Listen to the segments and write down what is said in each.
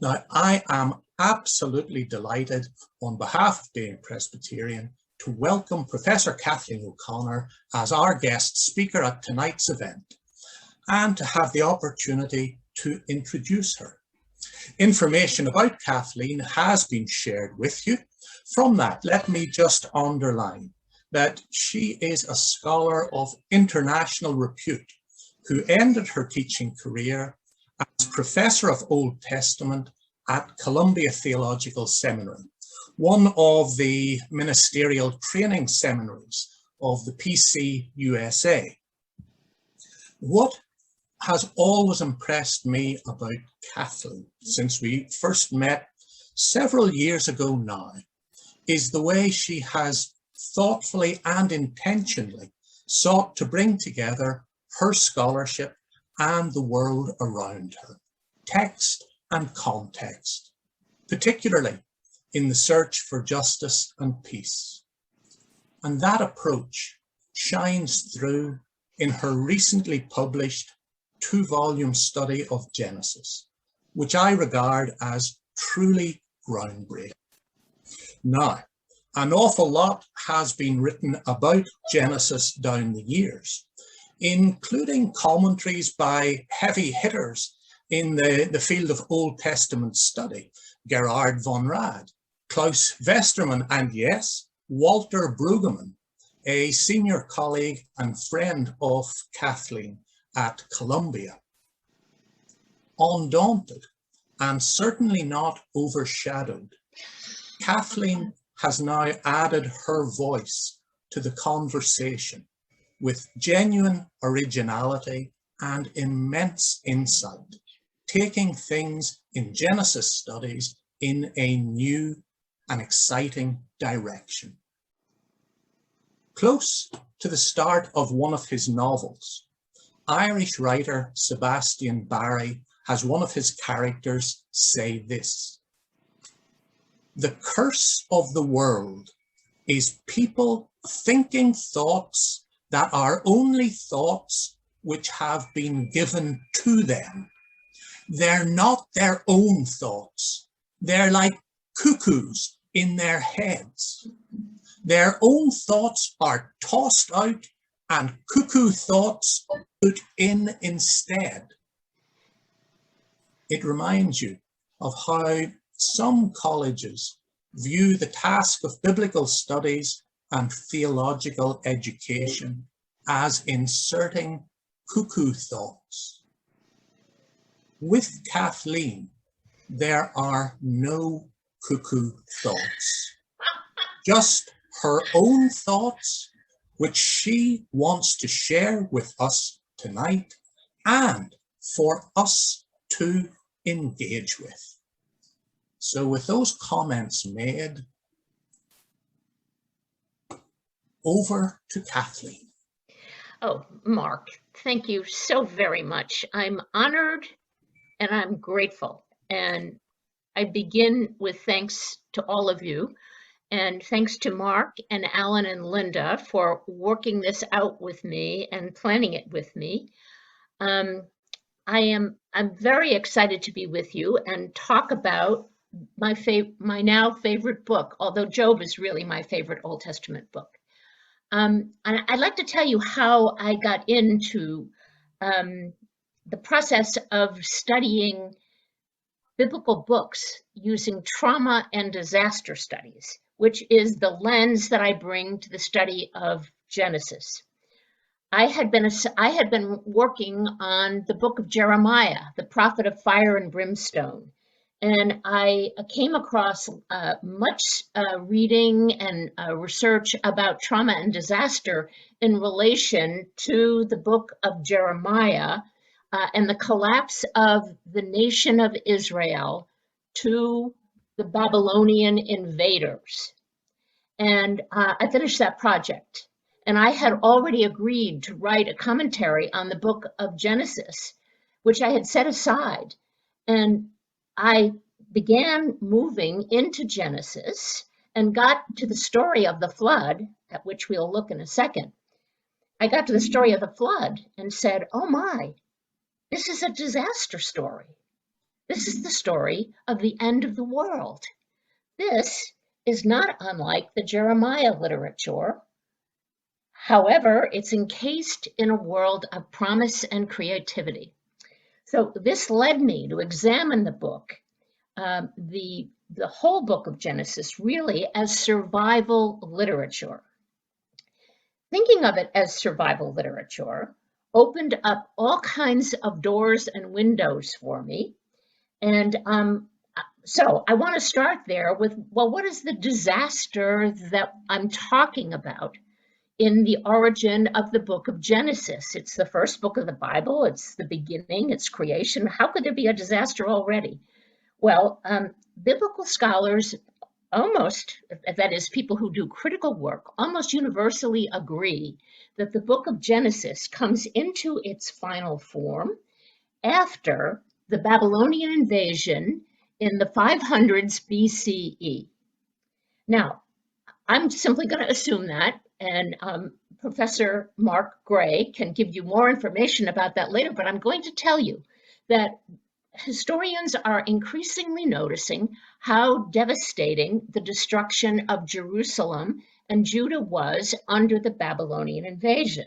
Now, I am absolutely delighted on behalf of being Presbyterian to welcome Professor Kathleen O'Connor as our guest speaker at tonight's event and to have the opportunity to introduce her. Information about Kathleen has been shared with you. From that, let me just underline that she is a scholar of international repute who ended her teaching career as Professor of Old Testament at Columbia Theological Seminary, one of the ministerial training seminaries of the PC USA. What has always impressed me about Kathleen since we first met several years ago now is the way she has thoughtfully and intentionally sought to bring together her scholarship and the world around her, text and context, particularly in the search for justice and peace. And that approach shines through in her recently published 2-volume study of Genesis, which I regard as truly groundbreaking. Now, an awful lot has been written about Genesis down the years, including commentaries by heavy hitters in the field of Old Testament study, Gerhard von Rad, Klaus Westermann, and yes, Walter Brueggemann, a senior colleague and friend of Kathleen at Columbia. Undaunted and certainly not overshadowed, Kathleen has now added her voice to the conversation with genuine originality and immense insight, taking things in Genesis studies in a new and exciting direction. Close to the start of one of his novels, Irish writer Sebastian Barry has one of his characters say this: "The curse of the world is people thinking thoughts that are only thoughts which have been given to them. They're not their own thoughts. They're like cuckoos in their heads. Their own thoughts are tossed out and cuckoo thoughts put in instead." It reminds you of how some colleges view the task of biblical studies and theological education as inserting cuckoo thoughts. With Kathleen, there are no cuckoo thoughts, just her own thoughts, which she wants to share with us tonight and for us to engage with. So with those comments made, over to Kathleen. Oh, Mark, thank you so very much. I'm honored and I'm grateful. And I begin with thanks to all of you. And thanks to Mark and Alan and Linda for working this out with me and planning it with me. I'm very excited to be with you and talk about my now favorite book, although Job is really my favorite Old Testament book. And I'd like to tell you how I got into the process of studying biblical books using trauma and disaster studies, which is the lens that I bring to the study of Genesis. I had been working on the book of Jeremiah, the prophet of fire and brimstone, and I came across much reading and research about trauma and disaster in relation to the book of Jeremiah and the collapse of the nation of Israel to the Babylonian invaders. And I finished that project. And I had already agreed to write a commentary on the book of Genesis, which I had set aside. And I began moving into Genesis and got to the story of the flood, at which we'll look in a second. I got to the story of the flood and said, oh my, this is a disaster story. This is the story of the end of the world. This is not unlike the Jeremiah literature. However, it's encased in a world of promise and creativity. So this led me to examine the book, the whole book of Genesis, really as survival literature. Thinking of it as survival literature opened up all kinds of doors and windows for me. And so I want to start there with, well, what is the disaster that I'm talking about in the origin of the book of Genesis? It's the first book of the Bible. It's the beginning. It's creation. How could there be a disaster already? Well, biblical scholars almost, that is, people who do critical work, almost universally agree that the book of Genesis comes into its final form after the Babylonian invasion in the 500s BCE. Now, I'm simply going to assume that, and Professor Mark Gray can give you more information about that later, but I'm going to tell you that historians are increasingly noticing how devastating the destruction of Jerusalem and Judah was under the Babylonian invasion.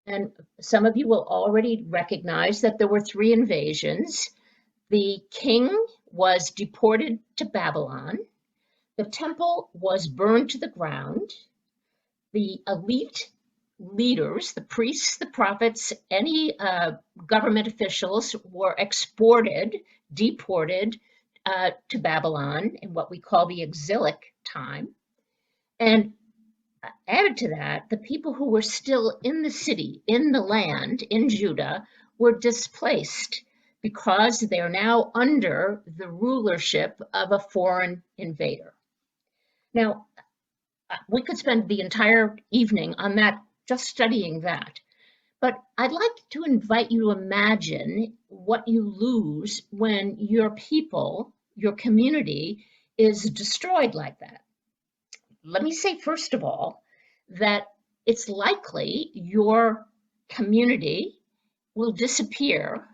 And some of you will already recognize that there were 3 invasions. The king was deported to Babylon. The temple was burned to the ground. The elite leaders, the priests, the prophets, any government officials were deported to Babylon in what we call the exilic time. And added to that, the people who were still in the city, in the land, in Judah, were displaced because they're now under the rulership of a foreign invader. Now, we could spend the entire evening on that, just studying that. But I'd like to invite you to imagine what you lose when your people, your community, is destroyed like that. Let me say, first of all, that it's likely your community will disappear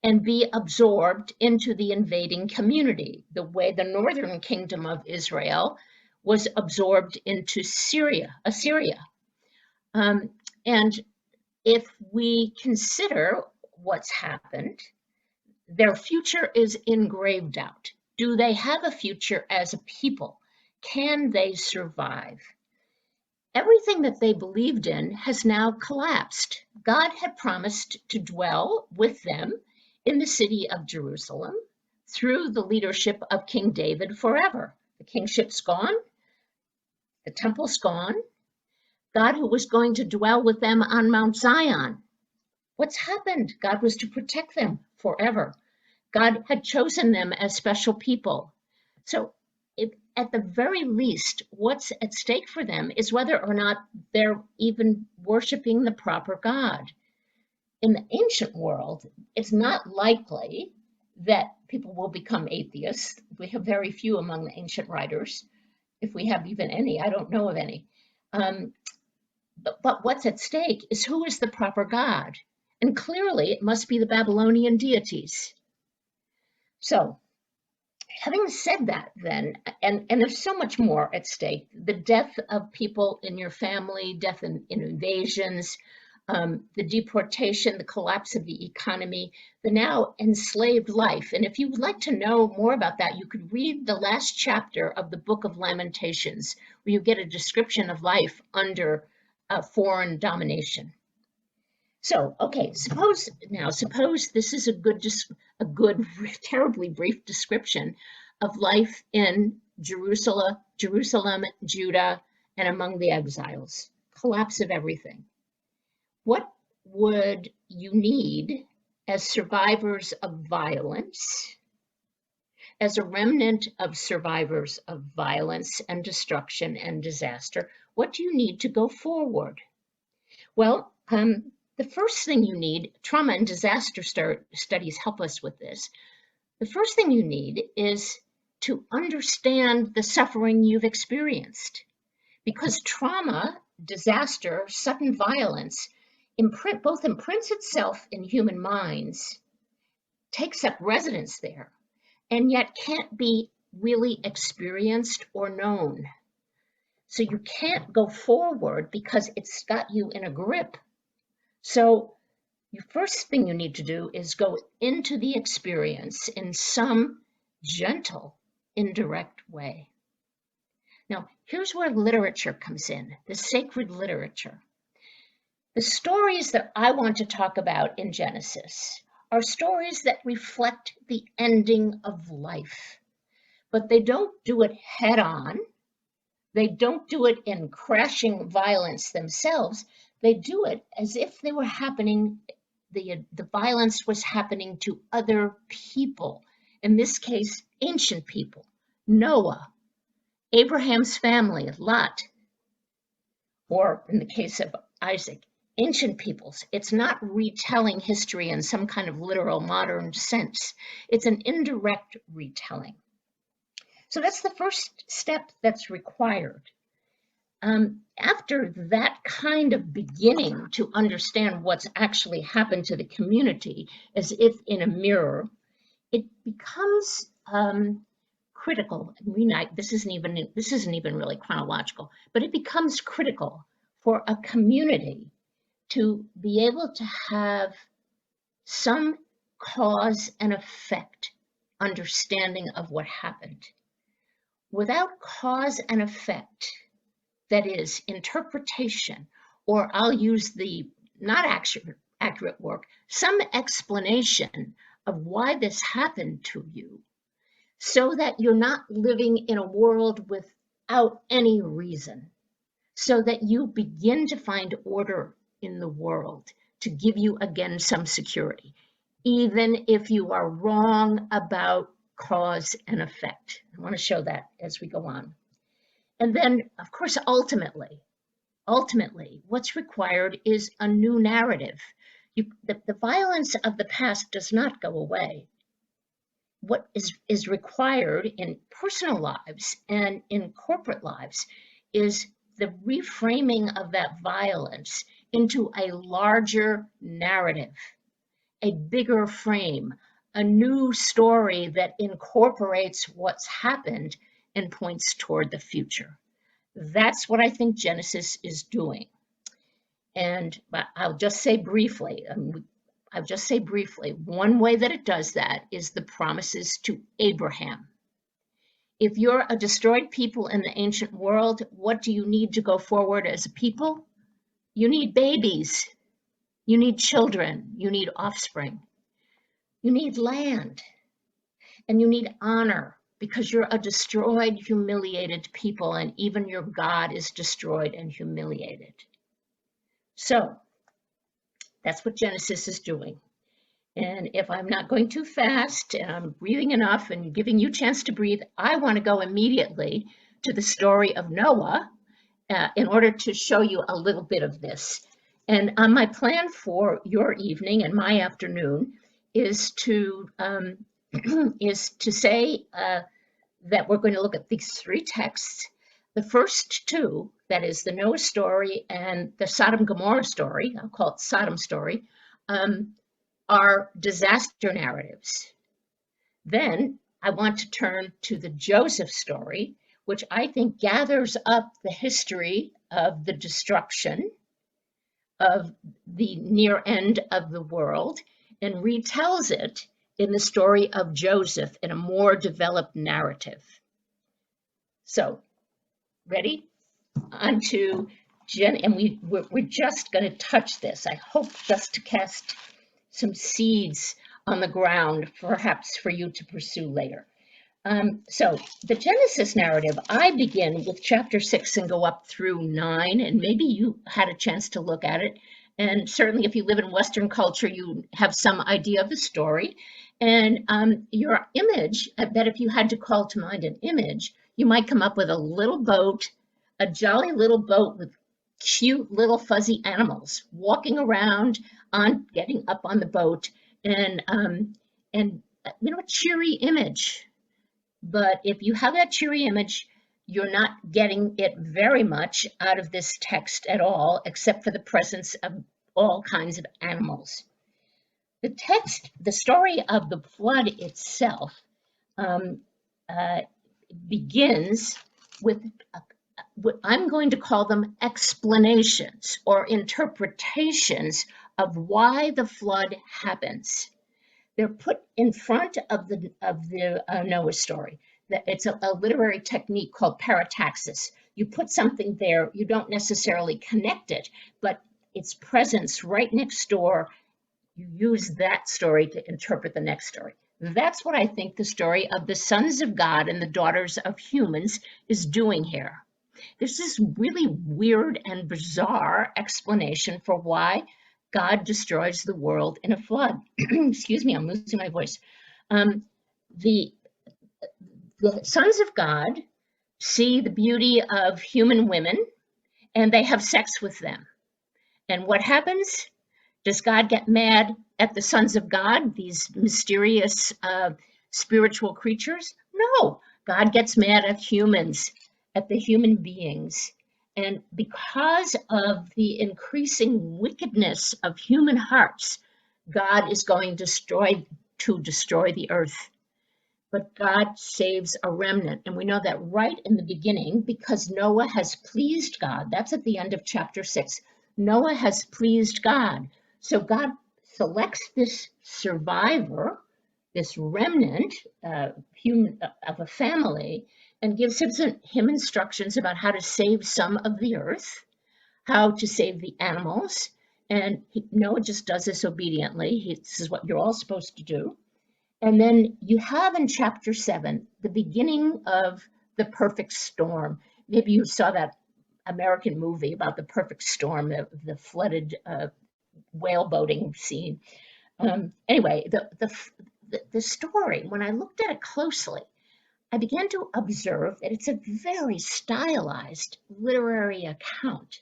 and be absorbed into the invading community, the way the northern kingdom of Israel was absorbed into Assyria. And if we consider what's happened, their future is in grave doubt. Do they have a future as a people? Can they survive? Everything that they believed in has now collapsed. God had promised to dwell with them in the city of Jerusalem through the leadership of King David forever. The kingship's gone. The temple's gone. God, who was going to dwell with them on Mount Zion. What's happened? God was to protect them forever. God had chosen them as special people. So at the very least, what's at stake for them is whether or not they're even worshiping the proper God. In the ancient world, it's not likely that people will become atheists. We have very few among the ancient writers. If we have even any, I don't know of any. But what's at stake is who is the proper God. And clearly, it must be the Babylonian deities. So, having said that then, and there's so much more at stake, the death of people in your family, death in invasions, the deportation, the collapse of the economy, the now enslaved life. And if you would like to know more about that, you could read the last chapter of the Book of Lamentations, where you get a description of life under foreign domination. So, okay, suppose this is a good, terribly brief description of life in Jerusalem, Judah, and among the exiles. Collapse of everything. What would you need as survivors of violence, as a remnant of survivors of violence and destruction and disaster? What do you need to go forward? Well, the first thing you need, trauma and disaster studies help us with this. The first thing you need is to understand the suffering you've experienced, because trauma, disaster, sudden violence both imprints itself in human minds, takes up residence there, and yet can't be really experienced or known. So you can't go forward because it's got you in a grip. So the first thing you need to do is go into the experience in some gentle, indirect way. Now, here's where literature comes in, the sacred literature. The stories that I want to talk about in Genesis are stories that reflect the ending of life, but they don't do it head on. They don't do it in crashing violence themselves. They do it as if they were happening, the violence was happening to other people. In this case, ancient people, Noah, Abraham's family, Lot, or in the case of Isaac, ancient peoples. It's not retelling history in some kind of literal modern sense. It's an indirect retelling. So that's the first step that's required. After that kind of beginning to understand what's actually happened to the community, as if in a mirror, it becomes critical. This isn't even really chronological, but it becomes critical for a community to be able to have some cause and effect understanding of what happened. Without cause and effect, that is interpretation, or I'll use the not accurate work, some explanation of why this happened to you, so that you're not living in a world without any reason, so that you begin to find order in the world to give you again some security, even if you are wrong about cause and effect. I want to show that as we go on. And then, of course, ultimately, what's required is a new narrative. The violence of the past does not go away. What is required in personal lives and in corporate lives is the reframing of that violence into a larger narrative, a bigger frame, a new story that incorporates what's happened and points toward the future. That's what I think Genesis is doing. And I'll just say briefly, one way that it does that is the promises to Abraham. If you're a destroyed people in the ancient world, what do you need to go forward as a people? You need babies. You need children. You need offspring. You need land. And you need honor, because you're a destroyed, humiliated people, and even your God is destroyed and humiliated. So that's what Genesis is doing. And if I'm not going too fast and I'm breathing enough and giving you a chance to breathe, I want to go immediately to the story of Noah in order to show you a little bit of this. And my plan for your evening and my afternoon is to say that we're going to look at these three texts. The first two, that is the Noah story and the Sodom and Gomorrah story, I'll call it Sodom story, are disaster narratives. Then I want to turn to the Joseph story, which I think gathers up the history of the destruction of the near end of the world and retells it in the story of Joseph in a more developed narrative. So, ready? On to Jen, and we're just going to touch this. I hope just to cast some seeds on the ground, perhaps for you to pursue later. So the Genesis narrative, I begin with chapter 6 and go up through 9, and maybe you had a chance to look at it. And certainly if you live in Western culture, you have some idea of the story. And your image, I bet if you had to call to mind an image, you might come up with a little boat, a jolly little boat with cute little fuzzy animals walking around on getting up on the boat, and you know, a cheery image. But if you have that cheery image, you're not getting it very much out of this text at all, except for the presence of all kinds of animals. The text, the story of the flood itself, um, begins with what I'm going to call them explanations or interpretations of why the flood happens. They're put in front of the Noah story. It's a literary technique called parataxis. You put something there, you don't necessarily connect it, but its presence right next door, you use that story to interpret the next story. That's what I think the story of the sons of God and the daughters of humans is doing here. There's this really weird and bizarre explanation for why God destroys the world in a flood. Excuse me, I'm losing my voice. The, the sons of God see the beauty of human women and they have sex with them. And what happens? Does God get mad at the sons of God, these mysterious spiritual creatures? No, God gets mad at humans, at the human beings. And because of the increasing wickedness of human hearts, God is going to destroy the earth. But God saves a remnant. And we know that right in the beginning because Noah has pleased God. That's at the end of chapter 6. Noah has pleased God. So God selects this survivor, this remnant human of a family, and gives him instructions about how to save some of the earth, how to save the animals. And Noah just does this obediently. This is what you're all supposed to do. And then you have in chapter 7 the beginning of the perfect storm. Maybe you saw that American movie about the perfect storm, the flooded whale boating scene. Anyway, the story, when I looked at it closely, I began to observe that it's a very stylized literary account.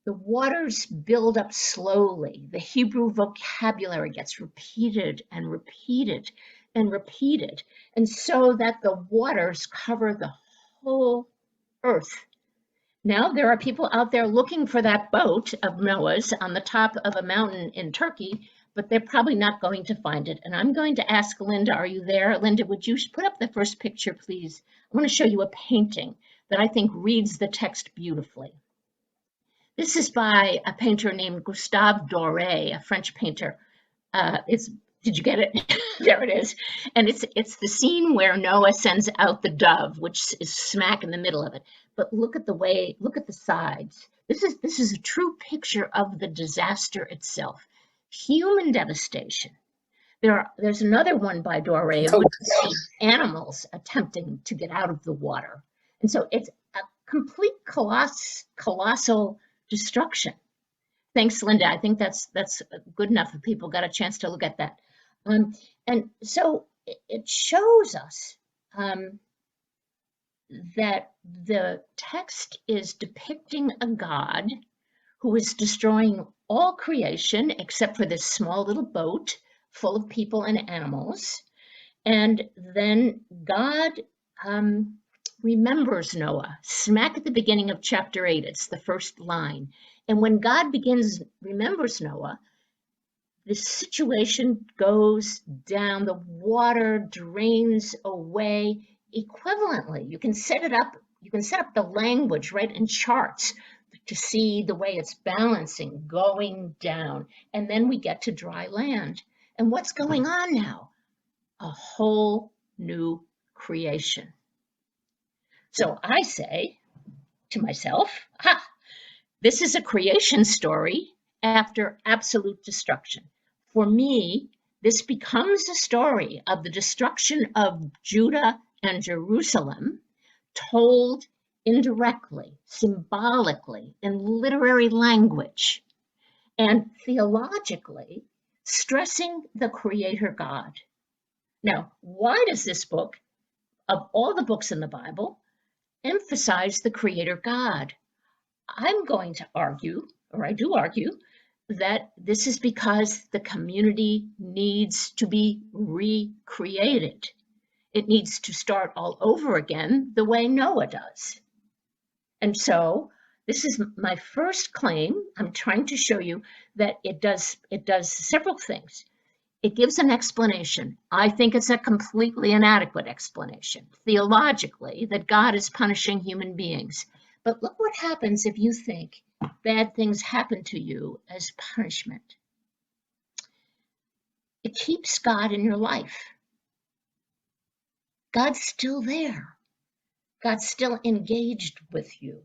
The waters build up slowly. The Hebrew vocabulary gets repeated and repeated and repeated, and so that the waters cover the whole earth. Now there are people out there looking for that boat of Noah's on the top of a mountain in Turkey, but they're probably not going to find it. And I'm going to ask Linda, are you there? Linda, would you put up the first picture, please? I want to show you a painting that I think reads the text beautifully. This is by a painter named Gustave Doré, a French painter. Did you get it? There it is. And it's the scene where Noah sends out the dove, which is smack in the middle of it. But look at the sides. This is a true picture of the disaster itself. Human devastation. There's another one by Doré in which you see animals attempting to get out of the water. And so it's a complete colossal destruction. Thanks, Linda. I think that's good enough if people got a chance to look at that. And so it shows us that the text is depicting a God who is destroying all creation except for this small little boat full of people and animals. And then God remembers Noah, smack at the beginning of chapter 8. It's the first line. And when God remembers Noah, the situation goes down, the water drains away equivalently. You can set it up, you can set up the language right in charts to see the way it's balancing, going down. And then we get to dry land. And what's going on now? A whole new creation. So I say to myself, this is a creation story after absolute destruction. For me, this becomes a story of the destruction of Judah and Jerusalem, told indirectly, symbolically, in literary language, and theologically, stressing the Creator God. Now, why does this book, of all the books in the Bible, emphasize the Creator God? I'm going to argue, or I do argue, that this is because the community needs to be recreated. It needs to start all over again the way Noah does. And so this is my first claim. I'm trying to show you that it does several things. It gives an explanation. I think it's a completely inadequate explanation, theologically, that God is punishing human beings. But look what happens if you think bad things happen to you as punishment. It keeps God in your life. God's still there. God's still engaged with you.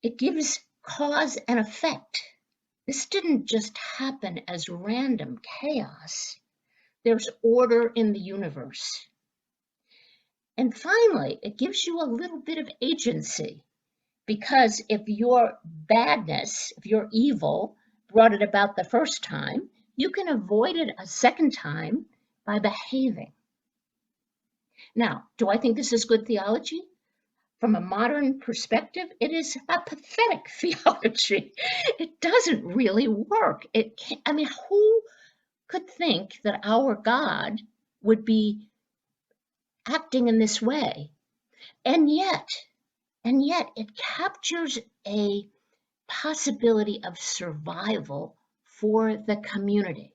It gives cause and effect. This didn't just happen as random chaos. There's order in the universe. And finally, it gives you a little bit of agency, because if your badness, if your evil brought it about the first time, you can avoid it a second time by behaving. Now, do I think this is good theology? From a modern perspective, it is a pathetic theology. It doesn't really work. Who could think that our God would be acting in this way? And yet it captures a possibility of survival for the community.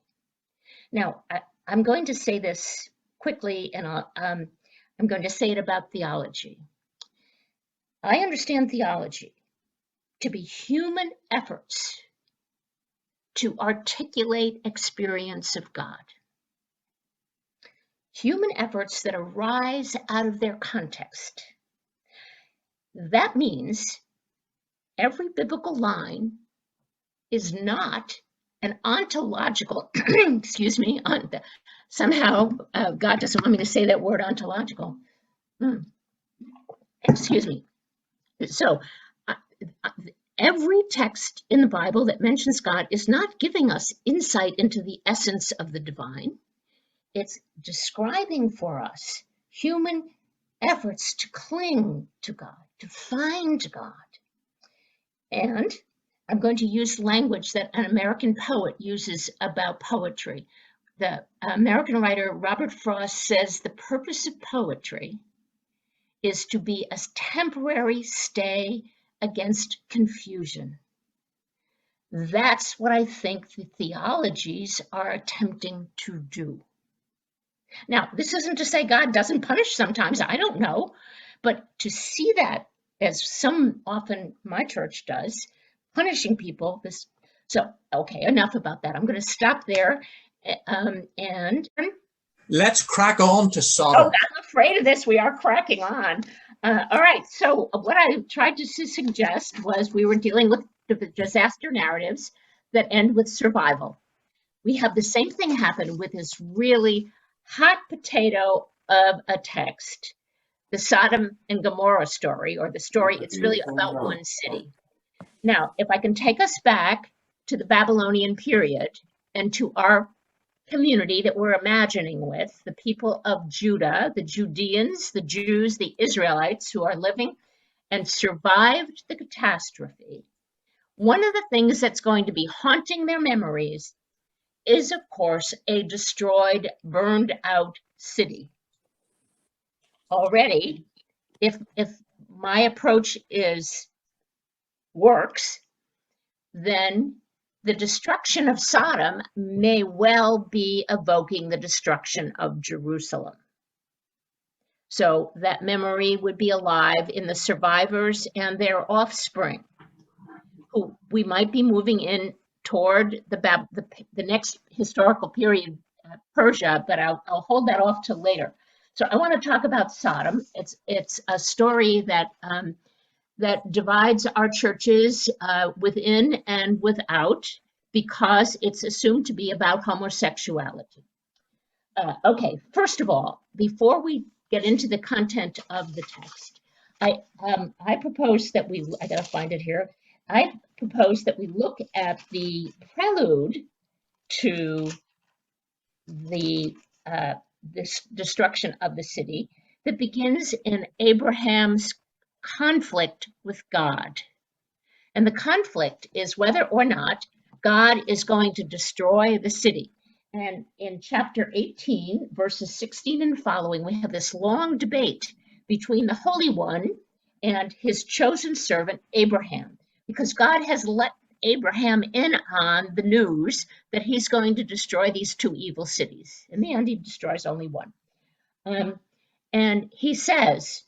Now, I'm going to say this quickly, and I'm going to say it about theology. I understand theology to be human efforts to articulate experience of God. Human efforts that arise out of their context. That means every biblical line is not an ontological, somehow God doesn't want me to say that word ontological. Excuse me. So every text in the Bible that mentions God is not giving us insight into the essence of the divine. It's describing for us human efforts to cling to God, to find God. And I'm going to use language that an American poet uses about poetry. The American writer Robert Frost says the purpose of poetry is to be a temporary stay against confusion. That's what I think the theologies are attempting to do. Now, this isn't to say God doesn't punish sometimes, I don't know, but to see that as often my church does, punishing people, okay, enough about that. I'm going to stop there and let's crack on to Sodom. Oh, I'm afraid of this. We are cracking on. All right. So what I tried to suggest was we were dealing with the disaster narratives that end with survival. We have the same thing happen with this really hot potato of a text, the Sodom and Gomorrah story, or the story, it's really about one city. Now, if I can take us back to the Babylonian period and to our community that we're imagining with, the people of Judah, the Judeans, the Jews, the Israelites who are living and survived the catastrophe, one of the things that's going to be haunting their memories is, of course, a destroyed, burned out city. Already, if my approach works, then the destruction of Sodom may well be evoking the destruction of Jerusalem. So that memory would be alive in the survivors and their offspring, who we might be moving in toward the next historical period, Persia, but I'll hold that off till later. So I want to talk about Sodom. It's a story that divides our churches within and without, because it's assumed to be about homosexuality. Okay, first of all, before we get into the content of the text, I propose that I gotta find it here. I propose that we look at the prelude to this destruction of the city that begins in Abraham's conflict with God. And the conflict is whether or not God is going to destroy the city. And in chapter 18, verses 16 and following, we have this long debate between the Holy One and his chosen servant, Abraham, because God has let Abraham in on the news that he's going to destroy these two evil cities. In the end, he destroys only one. And he says,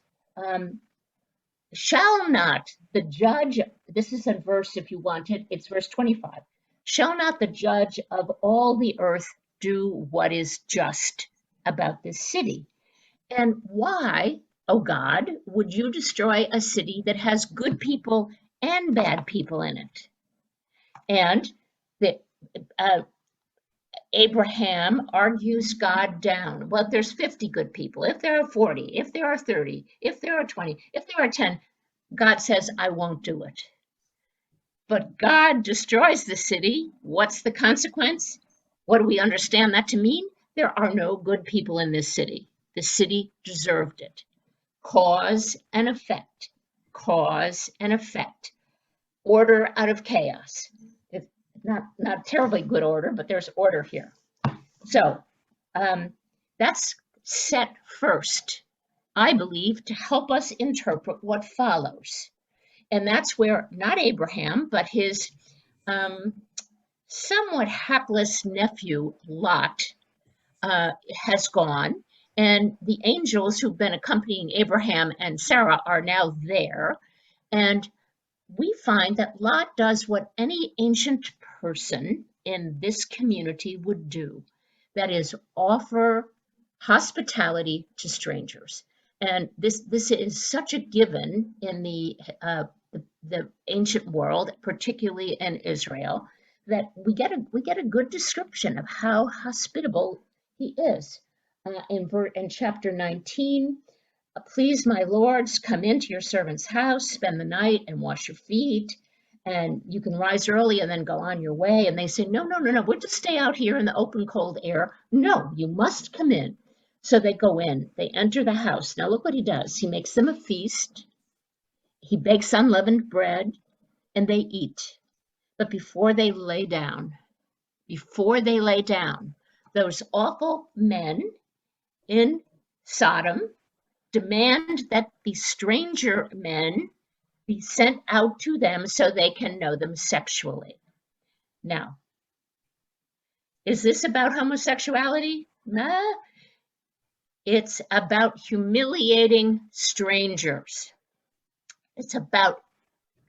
shall not the judge, this is a verse if you want it, it's verse 25, shall not the judge of all the earth do what is just about this city? And why, oh God, would you destroy a city that has good people and bad people in it? And the, Abraham argues God down. Well, if there's 50 good people, if there are 40, if there are 30, if there are 20, if there are 10, God says, I won't do it. But God destroys the city. What's the consequence? What do we understand that to mean? There are no good people in this city. The city deserved it. Cause and effect. Cause and effect. Order out of chaos. It's not terribly good order, but there's order here. So that's set first, I believe, to help us interpret what follows. And that's where not Abraham, but his somewhat hapless nephew, Lot, has gone. And the angels who've been accompanying Abraham and Sarah are now there. And we find that Lot does what any ancient person in this community would do. That is, offer hospitality to strangers. And this is such a given in the ancient world, particularly in Israel, that we get a good description of how hospitable he is. In chapter 19, please, my lords, come into your servant's house, spend the night, and wash your feet. And you can rise early and then go on your way. And they say, no, we'll just stay out here in the open, cold air. No, you must come in. So they go in, they enter the house. Now look what he does. He makes them a feast. He bakes unleavened bread, and they eat. But before they lay down, those awful men in Sodom demand that the stranger men be sent out to them so they can know them sexually. Now, is this about homosexuality? Nah. It's about humiliating strangers. It's about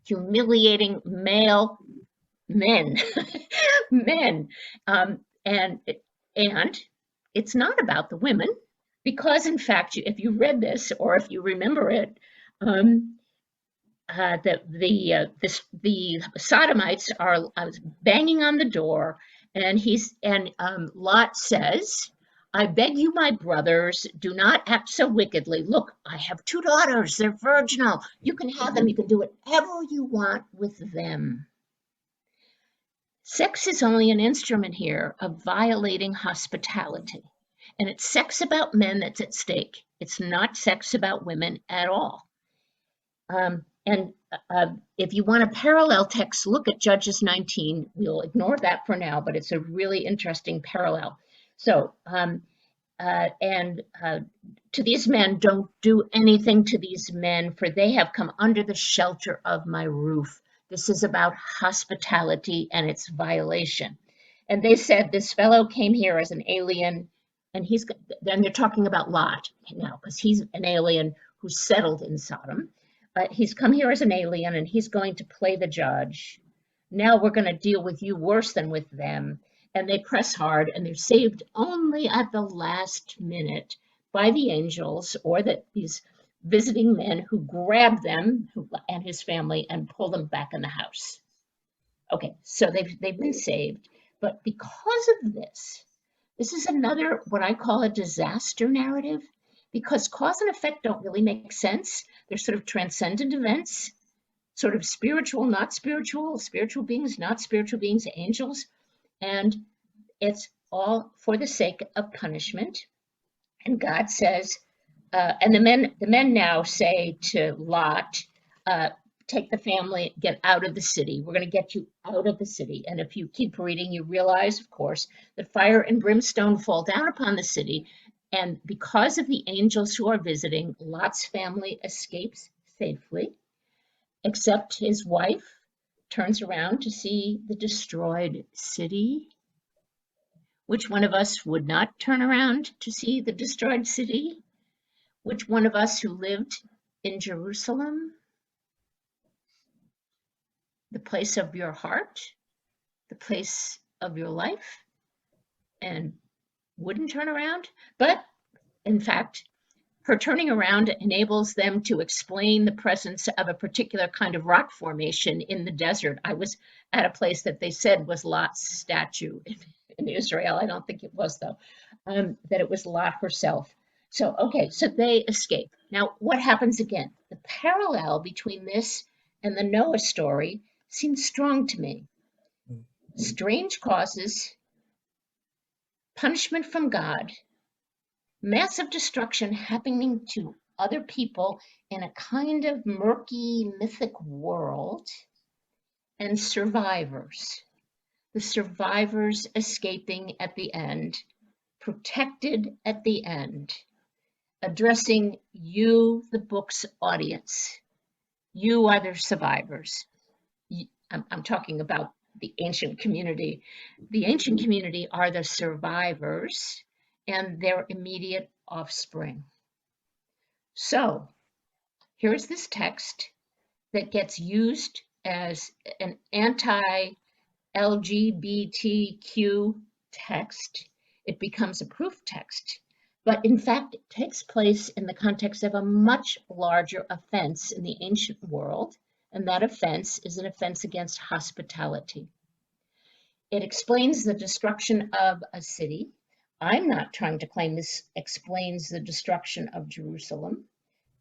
humiliating male men, and it's not about the women, because in fact, if you read this or if you remember it, the Sodomites are banging on the door, and Lot says, I beg you, my brothers, do not act so wickedly. Look, I have 2 daughters. They're virginal. You can have them. You can do whatever you want with them. Sex is only an instrument here of violating hospitality. And it's sex about men that's at stake. It's not sex about women at all. If you want a parallel text, look at Judges 19. We'll ignore that for now, but it's a really interesting parallel. So, to these men, don't do anything to these men, for they have come under the shelter of my roof. This is about hospitality and its violation. And they said, this fellow came here as an alien, and then they're talking about Lot now, because he's an alien who settled in Sodom. He's come here as an alien, and he's going to play the judge. Now we're going to deal with you worse than with them. And they press hard, and they're saved only at the last minute by the angels or these visiting men who grab them and his family and pull them back in the house. Okay, so they've been saved. But because of this is another, what I call a disaster narrative, because cause and effect don't really make sense. They're sort of transcendent events, sort of spiritual, not spiritual, spiritual beings, not spiritual beings, angels. And it's all for the sake of punishment. And God says, and the men now say to Lot, take the family, get out of the city. We're going to get you out of the city. And if you keep reading, you realize, of course, that fire and brimstone fall down upon the city. And because of the angels who are visiting, Lot's family escapes safely, except his wife, turns around to see the destroyed city? Which one of us would not turn around to see the destroyed city? Which one of us who lived in Jerusalem, the place of your heart, the place of your life, and wouldn't turn around? But in fact, her turning around enables them to explain the presence of a particular kind of rock formation in the desert. I was at a place that they said was Lot's statue in Israel. I don't think it was, though, that it was Lot herself. So, okay, so they escape. Now, what happens again? The parallel between this and the Noah story seems strong to me. Strange causes, punishment from God, massive destruction happening to other people in a kind of murky, mythic world, and survivors. The survivors escaping at the end, protected at the end, addressing you, the book's audience. You are the survivors. I'm talking about the ancient community. The ancient community are the survivors and their immediate offspring. So here's this text that gets used as an anti-LGBTQ text. It becomes a proof text, but in fact, it takes place in the context of a much larger offense in the ancient world, and that offense is an offense against hospitality. It explains the destruction of a city. I'm not trying to claim this explains the destruction of Jerusalem,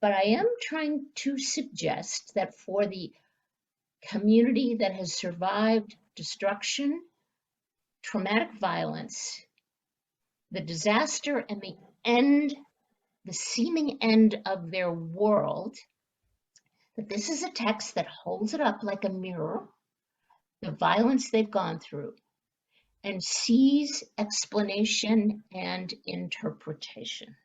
but I am trying to suggest that for the community that has survived destruction, traumatic violence, the disaster, and the end, the seeming end of their world, that this is a text that holds it up like a mirror, the violence they've gone through, and sees explanation and interpretation.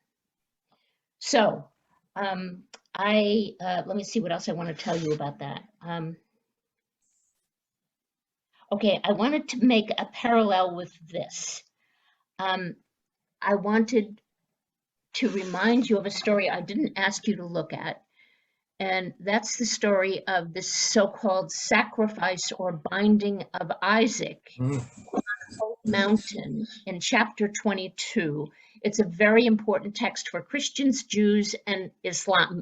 So let me see what else I want to tell you about that. Okay, I wanted to make a parallel with this. I wanted to remind you of a story I didn't ask you to look at, and that's the story of this so-called sacrifice or binding of Isaac on the mountain in chapter 22. It's a very important text for Christians, Jews, and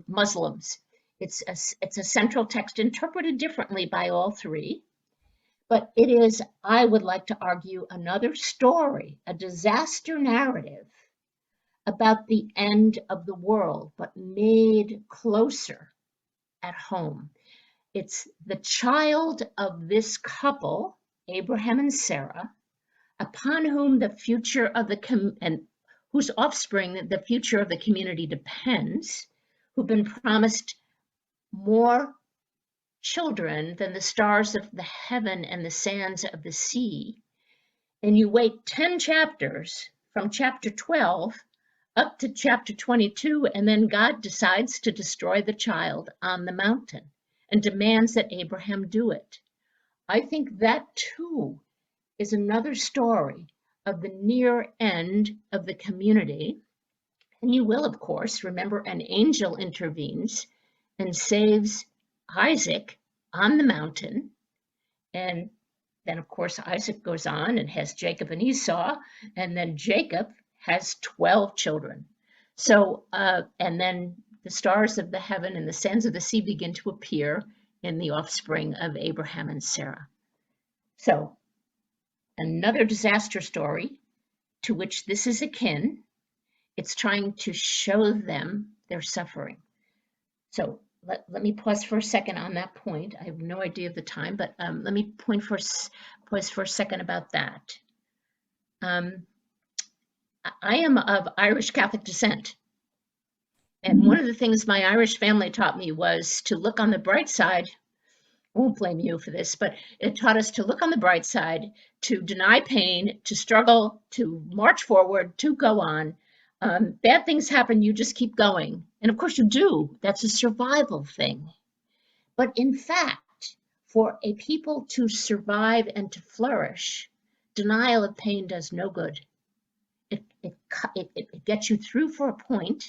Muslims. It's a central text interpreted differently by all three. But it is, I would like to argue, another story, a disaster narrative about the end of the world, but made closer at home. It's the child of this couple, Abraham and Sarah, upon whom the future of and whose offspring the future of the community depends, who've been promised more children than the stars of the heaven and the sands of the sea. And you wait 10 chapters from chapter 12 up to chapter 22, and then God decides to destroy the child on the mountain and demands that Abraham do it. I think that too is another story of the near end of the community. And you will, of course, remember an angel intervenes and saves Isaac on the mountain. And then, of course, Isaac goes on and has Jacob and Esau, and then Jacob has 12 children. So, and then the stars of the heaven and the sands of the sea begin to appear in the offspring of Abraham and Sarah. So, another disaster story to which this is akin. It's trying to show them their suffering. So let me pause for a second on that point. I have no idea of the time, but let me pause for a second about that. I am of Irish Catholic descent. And one of the things my Irish family taught me was to look on the bright side. I won't blame you for this, but it taught us to look on the bright side, to deny pain, to struggle, to march forward, to go on. Bad things happen, you just keep going. And of course you do. That's a survival thing. But in fact, For a people to survive and to flourish, denial of pain does no good. It gets you through for a point,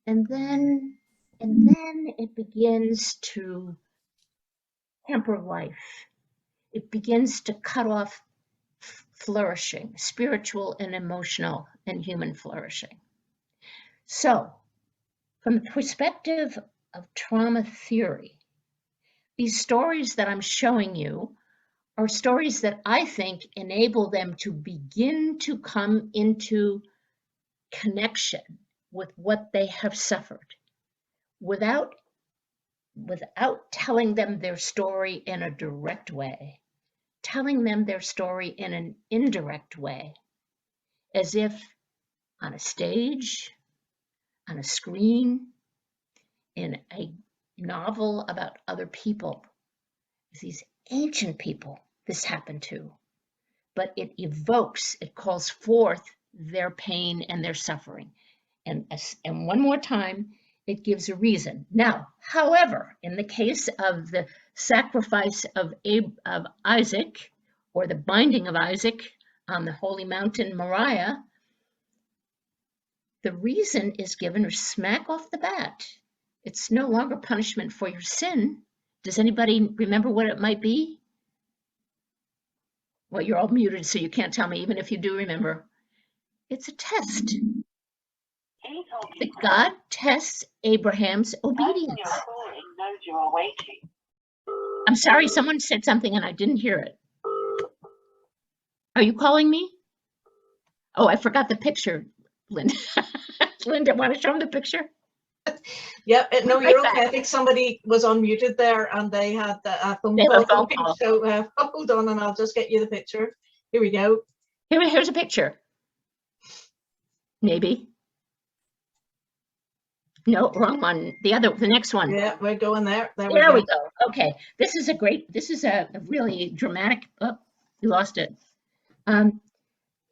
and then it begins to temper life. It begins to cut off flourishing, spiritual and emotional and human flourishing. So, from the perspective of trauma theory, these stories that I'm showing you are stories that I think enable them to begin to come into connection with what they have suffered without telling them their story in a direct way, telling them their story in an indirect way, as if on a stage, on a screen, in a novel about other people. These ancient people this happened to, but it evokes, it calls forth their pain and their suffering. And one more time, it gives a reason. Now, however, in the case of the sacrifice of Isaac, or the binding of Isaac on the holy mountain Moriah, the reason is given smack off the bat. It's no longer punishment for your sin. Does anybody remember what it might be? Well, you're all muted, so you can't tell me, even if you do remember. It's a test. That God tests Abraham's obedience. I'm sorry, someone said something and I didn't hear it. Are you calling me? Oh, I forgot the picture, Linda. Linda, want to show them the picture? Yeah, no, you're okay. I think somebody was unmuted there and they had a phone call. So hold on and I'll just get you the picture. Here we go. Here's a picture. Maybe. No, wrong one. The next one. Yeah, we're going there. There we go. Okay. This is a really dramatic, oh, you lost it.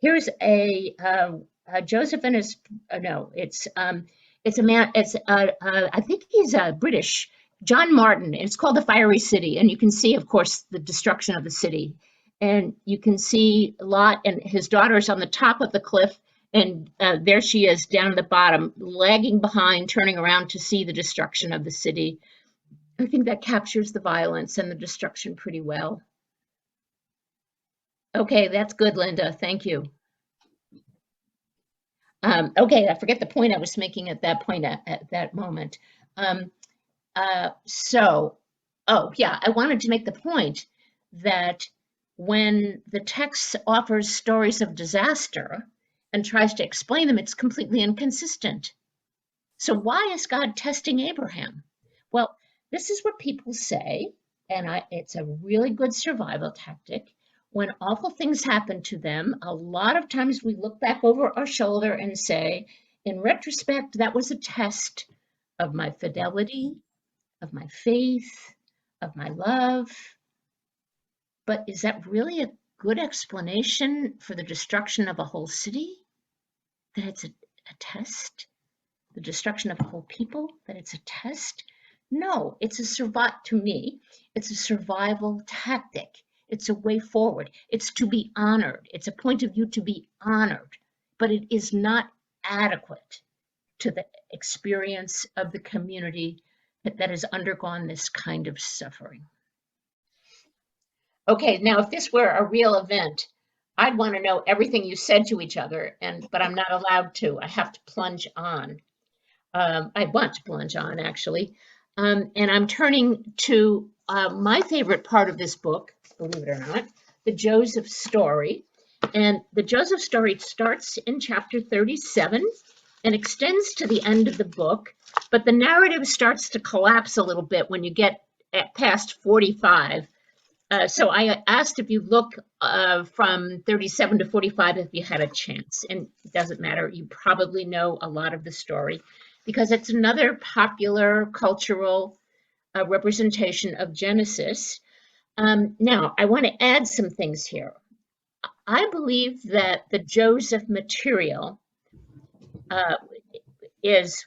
Here's a Joseph and his, no, it's a man, I think he's British, John Martin. It's called The Fiery City. And you can see, of course, the destruction of the city. And you can see Lot and his daughters on the top of the cliff. And there she is down at the bottom, lagging behind, turning around to see the destruction of the city. I think that captures the violence and the destruction pretty well. Okay, that's good, Linda. Thank you. Okay, I forget the point I was making at that point at that moment. Oh yeah, I wanted to make the point that when the text offers stories of disaster and tries to explain them, it's completely inconsistent. So why is God testing Abraham? Well, this is what people say, and it's a really good survival tactic. When awful things happen to them, a lot of times we look back over our shoulder and say, in retrospect, that was a test of my fidelity, of my faith, of my love. But is that really a good explanation for the destruction of a whole city? That it's a test? The destruction of a whole people? That it's a test? No, it's to me, it's a survival tactic. It's a way forward. It's to be honored. It's a point of view to be honored, but it is not adequate to the experience of the community that has undergone this kind of suffering. Okay, now if this were a real event, I'd want to know everything you said to each other, but I'm not allowed to. I have to plunge on. I want to plunge on, actually. And I'm turning to my favorite part of this book, believe it or not, the Joseph story. And the Joseph story starts in chapter 37 and extends to the end of the book, but the narrative starts to collapse a little bit when you get past 45. So I asked if you look from 37 to 45 if you had a chance, and it doesn't matter. You probably know a lot of the story because it's another popular cultural representation of Genesis. Now, I want to add some things here. I believe that the Joseph material is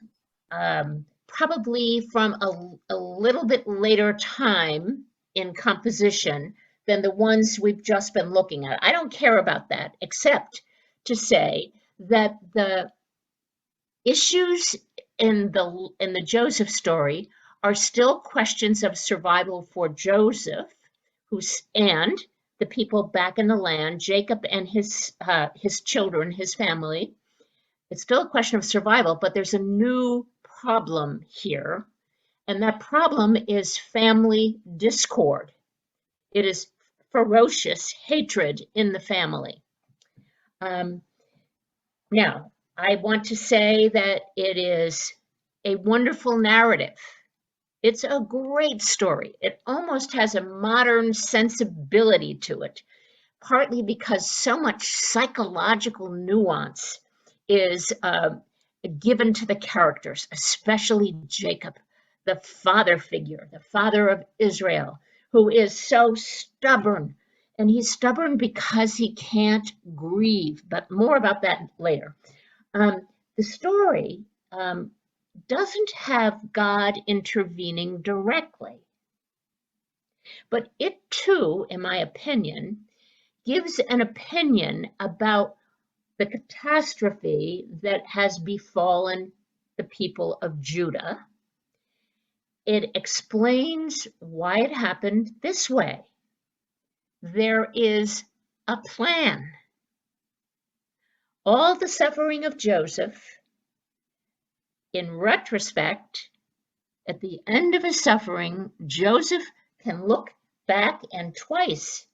probably from a little bit later time in composition than the ones we've just been looking at. I don't care about that, except to say that the issues in the Joseph story are still questions of survival for Joseph, and the people back in the land, Jacob and his children, his family. It's still a question of survival, but there's a new problem here, and that problem is family discord. It is ferocious hatred in the family. Now, I want to say that it is a wonderful narrative. It's a great story. It almost has a modern sensibility to it, partly because so much psychological nuance is given to the characters, especially Jacob, the father figure, the father of Israel, who is so stubborn. And he's stubborn because he can't grieve, but more about that later. The story doesn't have God intervening directly, but it too, in my opinion, gives an opinion about the catastrophe that has befallen the people of Judah. It explains why it happened this way. There is a plan. All the suffering of Joseph, in retrospect, at the end of his suffering, Joseph can look back and twice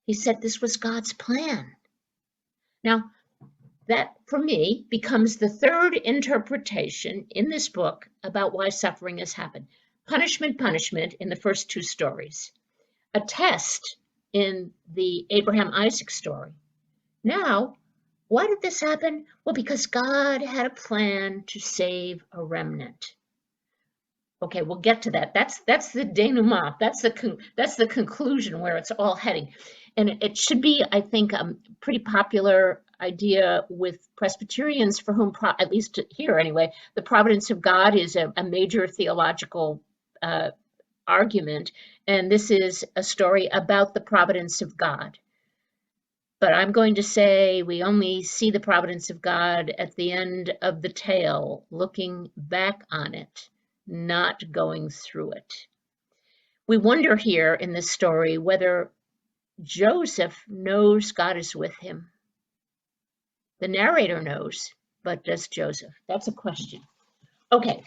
he said this was God's plan. Now, that for me becomes the third interpretation in this book about why suffering has happened. Punishment, punishment in the first two stories. A test in the Abraham-Isaac story. Now, why did this happen? Well, because God had a plan to save a remnant. Okay, we'll get to that. That's the denouement. That's the conclusion where it's all heading. And it should be, I think, a pretty popular idea with Presbyterians for whom, at least here anyway, the providence of God is a major theological argument. And this is a story about the providence of God. But I'm going to say we only see the providence of God at the end of the tale, looking back on it, not going through it. We wonder here in this story whether Joseph knows God is with him. The narrator knows, but does Joseph? That's a question. Okay,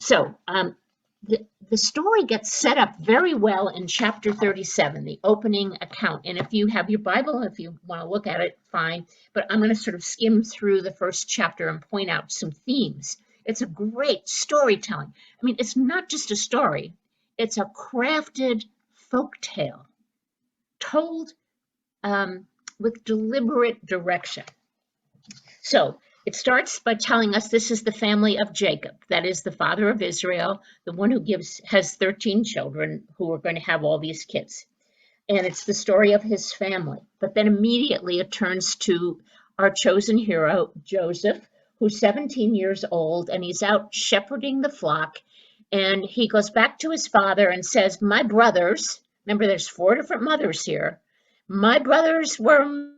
so the story gets set up very well in chapter 37, the opening account. And if you have your Bible, if you want to look at it, fine. But I'm going to sort of skim through the first chapter and point out some themes. It's a great storytelling. I mean, it's not just a story. It's a crafted folk tale told with deliberate direction. So it starts by telling us this is the family of Jacob, that is the father of Israel, the one who has 13 children who are going to have all these kids. And it's the story of his family. But then immediately it turns to our chosen hero, Joseph, who's 17 years old, and he's out shepherding the flock. And he goes back to his father and says, my brothers, remember there's 4 different mothers here, my brothers were,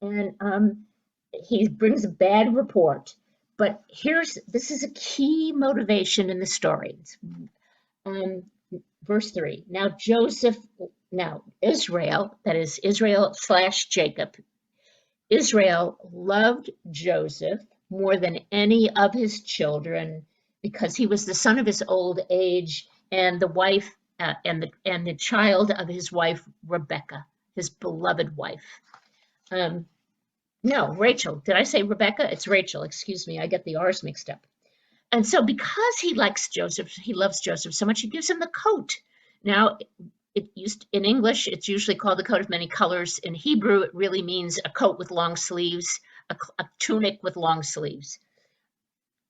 and he brings a bad report. But this is a key motivation in the story. Verse 3, now Israel, that is Israel/Jacob, Israel loved Joseph more than any of his children because he was the son of his old age and the wife and the child of his wife Rebecca, his beloved wife. No, Rachel. Did I say Rebecca? It's Rachel. Excuse me. I get the R's mixed up. And so because he loves Joseph so much, he gives him the coat. Now, in English, it's usually called the coat of many colors. In Hebrew, it really means a coat with long sleeves, a tunic with long sleeves.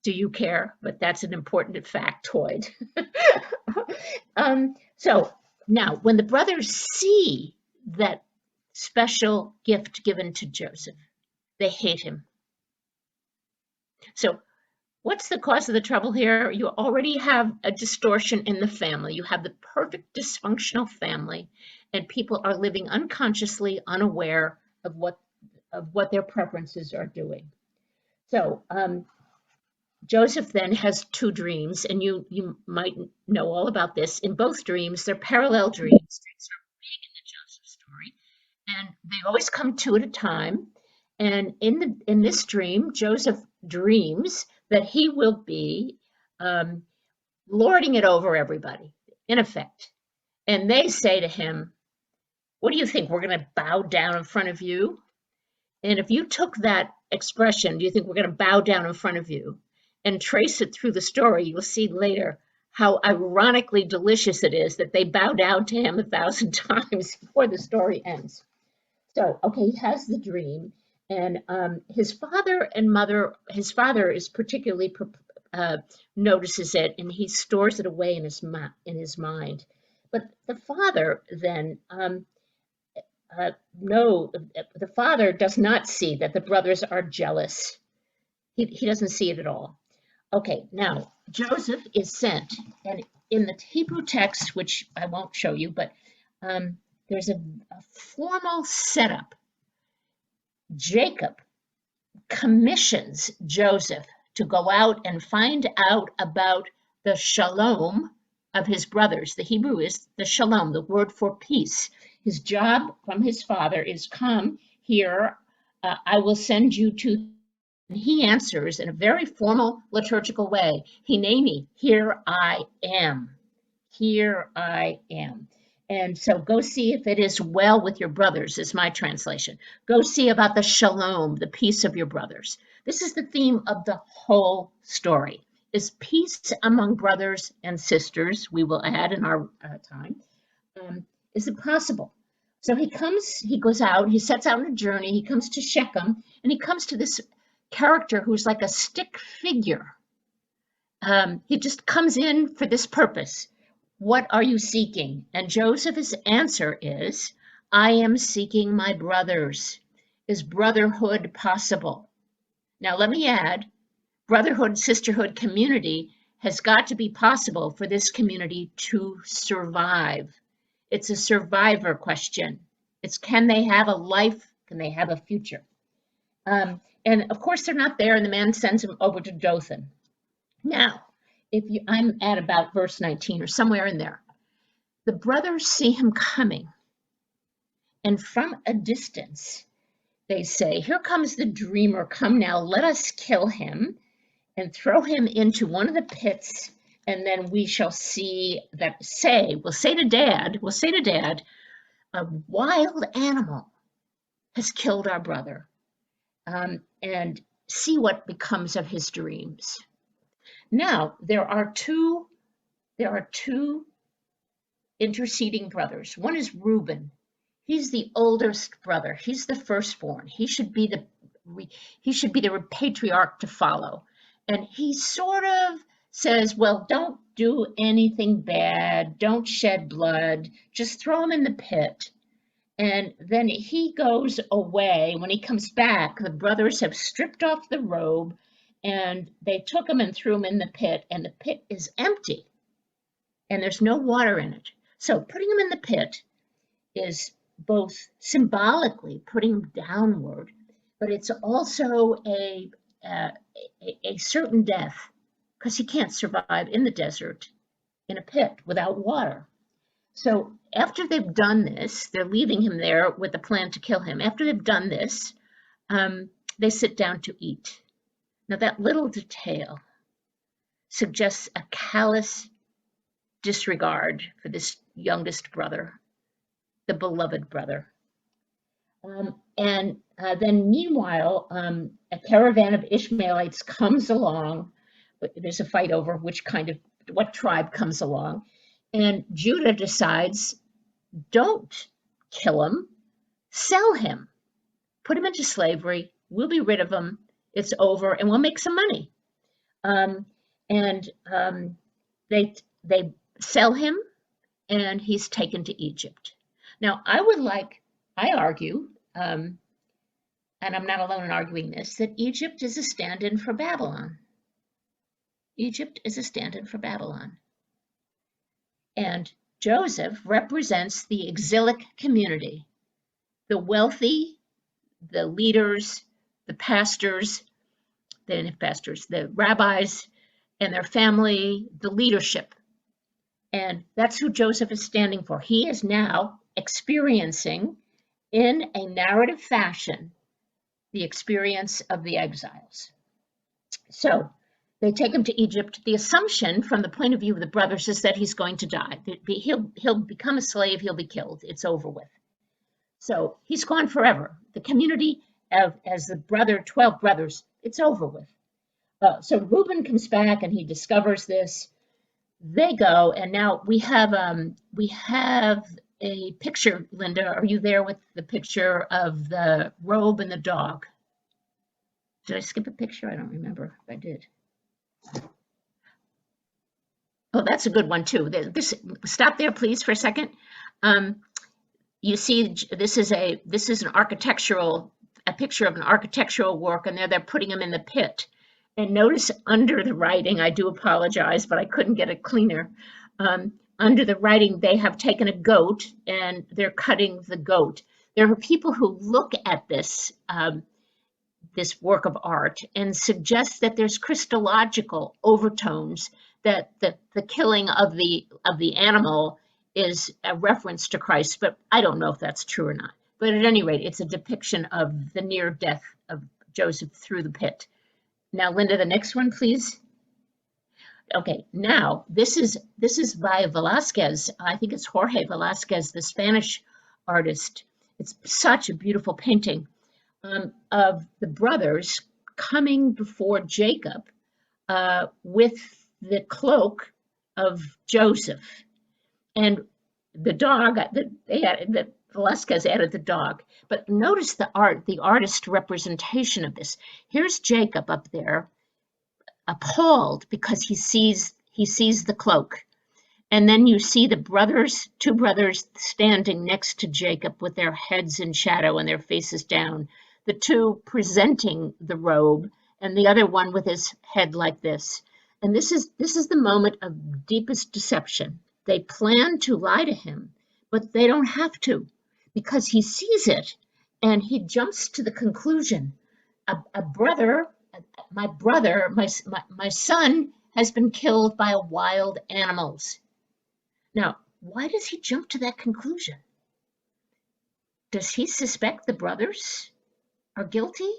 Do you care? But that's an important factoid. So now, when the brothers see that special gift given to Joseph, they hate him. So What's the cause of the trouble here? You already have a distortion in the family. You have the perfect dysfunctional family, and people are living unconsciously unaware of what their preferences are doing. So Joseph then has two dreams, and you might know all about this. In both dreams, they're parallel dreams. Dreams are big in the Joseph story, and they always come two at a time. And in this dream, Joseph dreams that he will be lording it over everybody, in effect. And they say to him, "What do you think? We're going to bow down in front of you?" And if you took that expression, "Do you think we're going to bow down in front of you?" and trace it through the story, you'll see later how ironically delicious it is that they bow down to him 1,000 times before the story ends. So, okay, he has the dream, and his father is particularly notices it, and he stores it away in his mind. But the father then the father does not see that the brothers are jealous. He doesn't see it at all. Okay, now Joseph is sent, and in the Hebrew text, which I won't show you, but there's a formal setup. Jacob commissions Joseph to go out and find out about the shalom of his brothers. The Hebrew is the shalom, the word for peace. His job from his father is, "Come here, I will send you to." And he answers in a very formal liturgical way, "Hineni, here I am. Here I am." And so go see if it is well with your brothers, is my translation. Go see about the shalom, the peace of your brothers. This is the theme of the whole story, is peace among brothers and sisters, we will add in our time. Is it possible? So he goes out, he sets out on a journey, he comes to Shechem, and he comes to this character who's like a stick figure. He just comes in for this purpose. "What are you seeking?" And Joseph's answer is, "I am seeking my brothers." Is brotherhood possible? Now, let me add, brotherhood, sisterhood, community has got to be possible for this community to survive. It's a survivor question. It's, can they have a life? Can they have a future? And of course, they're not there, and the man sends him over to Dothan. Now, I'm at about verse 19 or somewhere in there. The brothers see him coming, and from a distance, they say, "Here comes the dreamer. Come now, let us kill him and throw him into one of the pits, and then we shall see that." We'll say to dad, "A wild animal has killed our brother," and see what becomes of his dreams. Now, there are two interceding brothers. One is Reuben. He's the oldest brother. He's the firstborn. He should be the patriarch to follow. And he sort of says, "Well, don't do anything bad. Don't shed blood. Just throw him in the pit." And then he goes away. When he comes back, the brothers have stripped off the robe, and they took him and threw him in the pit, and the pit is empty, and there's no water in it. So putting him in the pit is both symbolically putting him downward, but it's also a certain death, because he can't survive in the desert in a pit without water. So after they've done this, they're leaving him there with a plan to kill him. After they've done this, they sit down to eat. Now, that little detail suggests a callous disregard for this youngest brother, the beloved brother. And then meanwhile, a caravan of Ishmaelites comes along. There's a fight over what tribe comes along. And Judah decides, don't kill him, sell him, put him into slavery. We'll be rid of him. It's over, and we'll make some money. They sell him, and he's taken to Egypt. Now, I argue, and I'm not alone in arguing this, that Egypt is a stand-in for Babylon. Egypt is a stand-in for Babylon. And Joseph represents the exilic community, the wealthy, the leaders, the pastors, the rabbis and their family, the leadership. And that's who Joseph is standing for. He is now experiencing, in a narrative fashion, the experience of the exiles. So they take him to Egypt. The assumption from the point of view of the brothers is that he's going to die. He'll become a slave, he'll be killed, it's over with. So he's gone forever. The community as the 12 brothers, it's over with. So Reuben comes back and he discovers this. They go, and now we have a picture. Linda, are you there with the picture of the robe and the dog? Did I skip a picture? I don't remember if I did. Oh, that's a good one too. Stop there, please, for a second. You see, this is a picture of an architectural work, and they're putting him in the pit. And notice under the writing, I do apologize, but I couldn't get it cleaner. Under the writing, they have taken a goat and they're cutting the goat. There are people who look at this work of art and suggest that there's Christological overtones, that the killing of the animal is a reference to Christ, but I don't know if that's true or not. But at any rate, it's a depiction of the near death of Joseph through the pit. Now, Linda, the next one, please. Okay, now this is by Velázquez. I think it's Jorge Velázquez, the Spanish artist. It's such a beautiful painting of the brothers coming before Jacob with the cloak of Joseph. And the dog, Velázquez added the dog. But notice the artist representation of this. Here's Jacob up there, appalled because he sees the cloak. And then you see the two brothers standing next to Jacob with their heads in shadow and their faces down. The two presenting the robe and the other one with his head like this. And this is the moment of deepest deception. They plan to lie to him, but they don't have to, because he sees it and he jumps to the conclusion. My son has been killed by wild animals. Now, why does he jump to that conclusion? Does he suspect the brothers are guilty?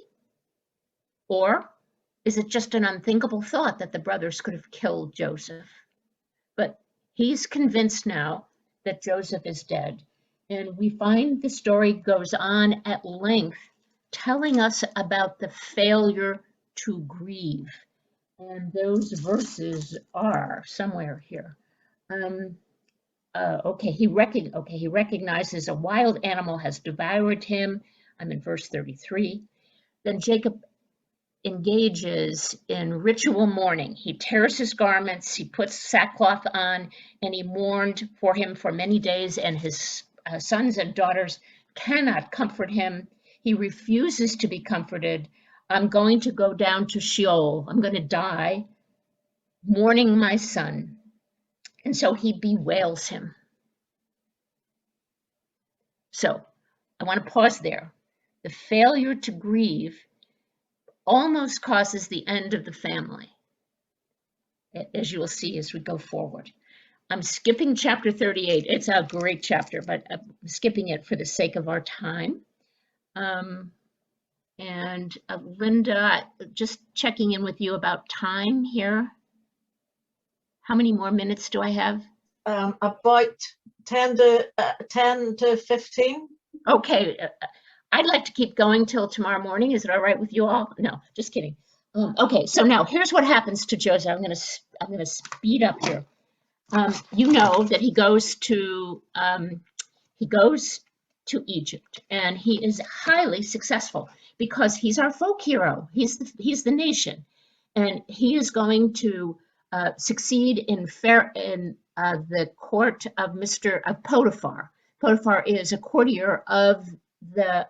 Or is it just an unthinkable thought that the brothers could have killed Joseph? But he's convinced now that Joseph is dead. And we find the story goes on at length, telling us about the failure to grieve. And those verses are somewhere here. He recognizes a wild animal has devoured him. I'm in verse 33. Then Jacob engages in ritual mourning. He tears his garments, he puts sackcloth on, and he mourned for him for many days, and his sons and daughters cannot comfort him. He refuses to be comforted. I'm going to go down to Sheol. I'm going to die mourning my son. And so he bewails him. So I want to pause there. The failure to grieve almost causes the end of the family, as you will see as we go forward. I'm skipping chapter 38. It's a great chapter, but I'm skipping it for the sake of our time. Linda, just checking in with you about time here. How many more minutes do I have? About 10 to 15. Okay, I'd like to keep going till tomorrow morning. Is it all right with you all? No, just kidding. Okay, so now here's what happens to Joseph. I'm gonna speed up here. You know that he goes to Egypt, and he is highly successful because he's our folk hero. He's the nation, and he is going to succeed in the court of Potiphar. Potiphar is a courtier of the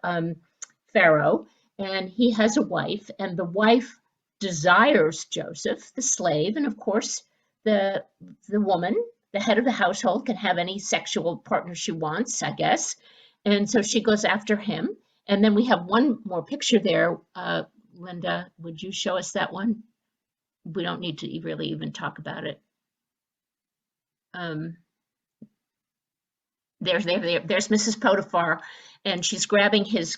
Pharaoh, and he has a wife, and the wife desires Joseph, the slave, and of course, the woman, the head of the household, can have any sexual partner she wants, I guess. And so she goes after him. And then we have one more picture there. Linda, would you show us that one? We don't need to really even talk about it. There's Mrs. Potiphar, and she's grabbing his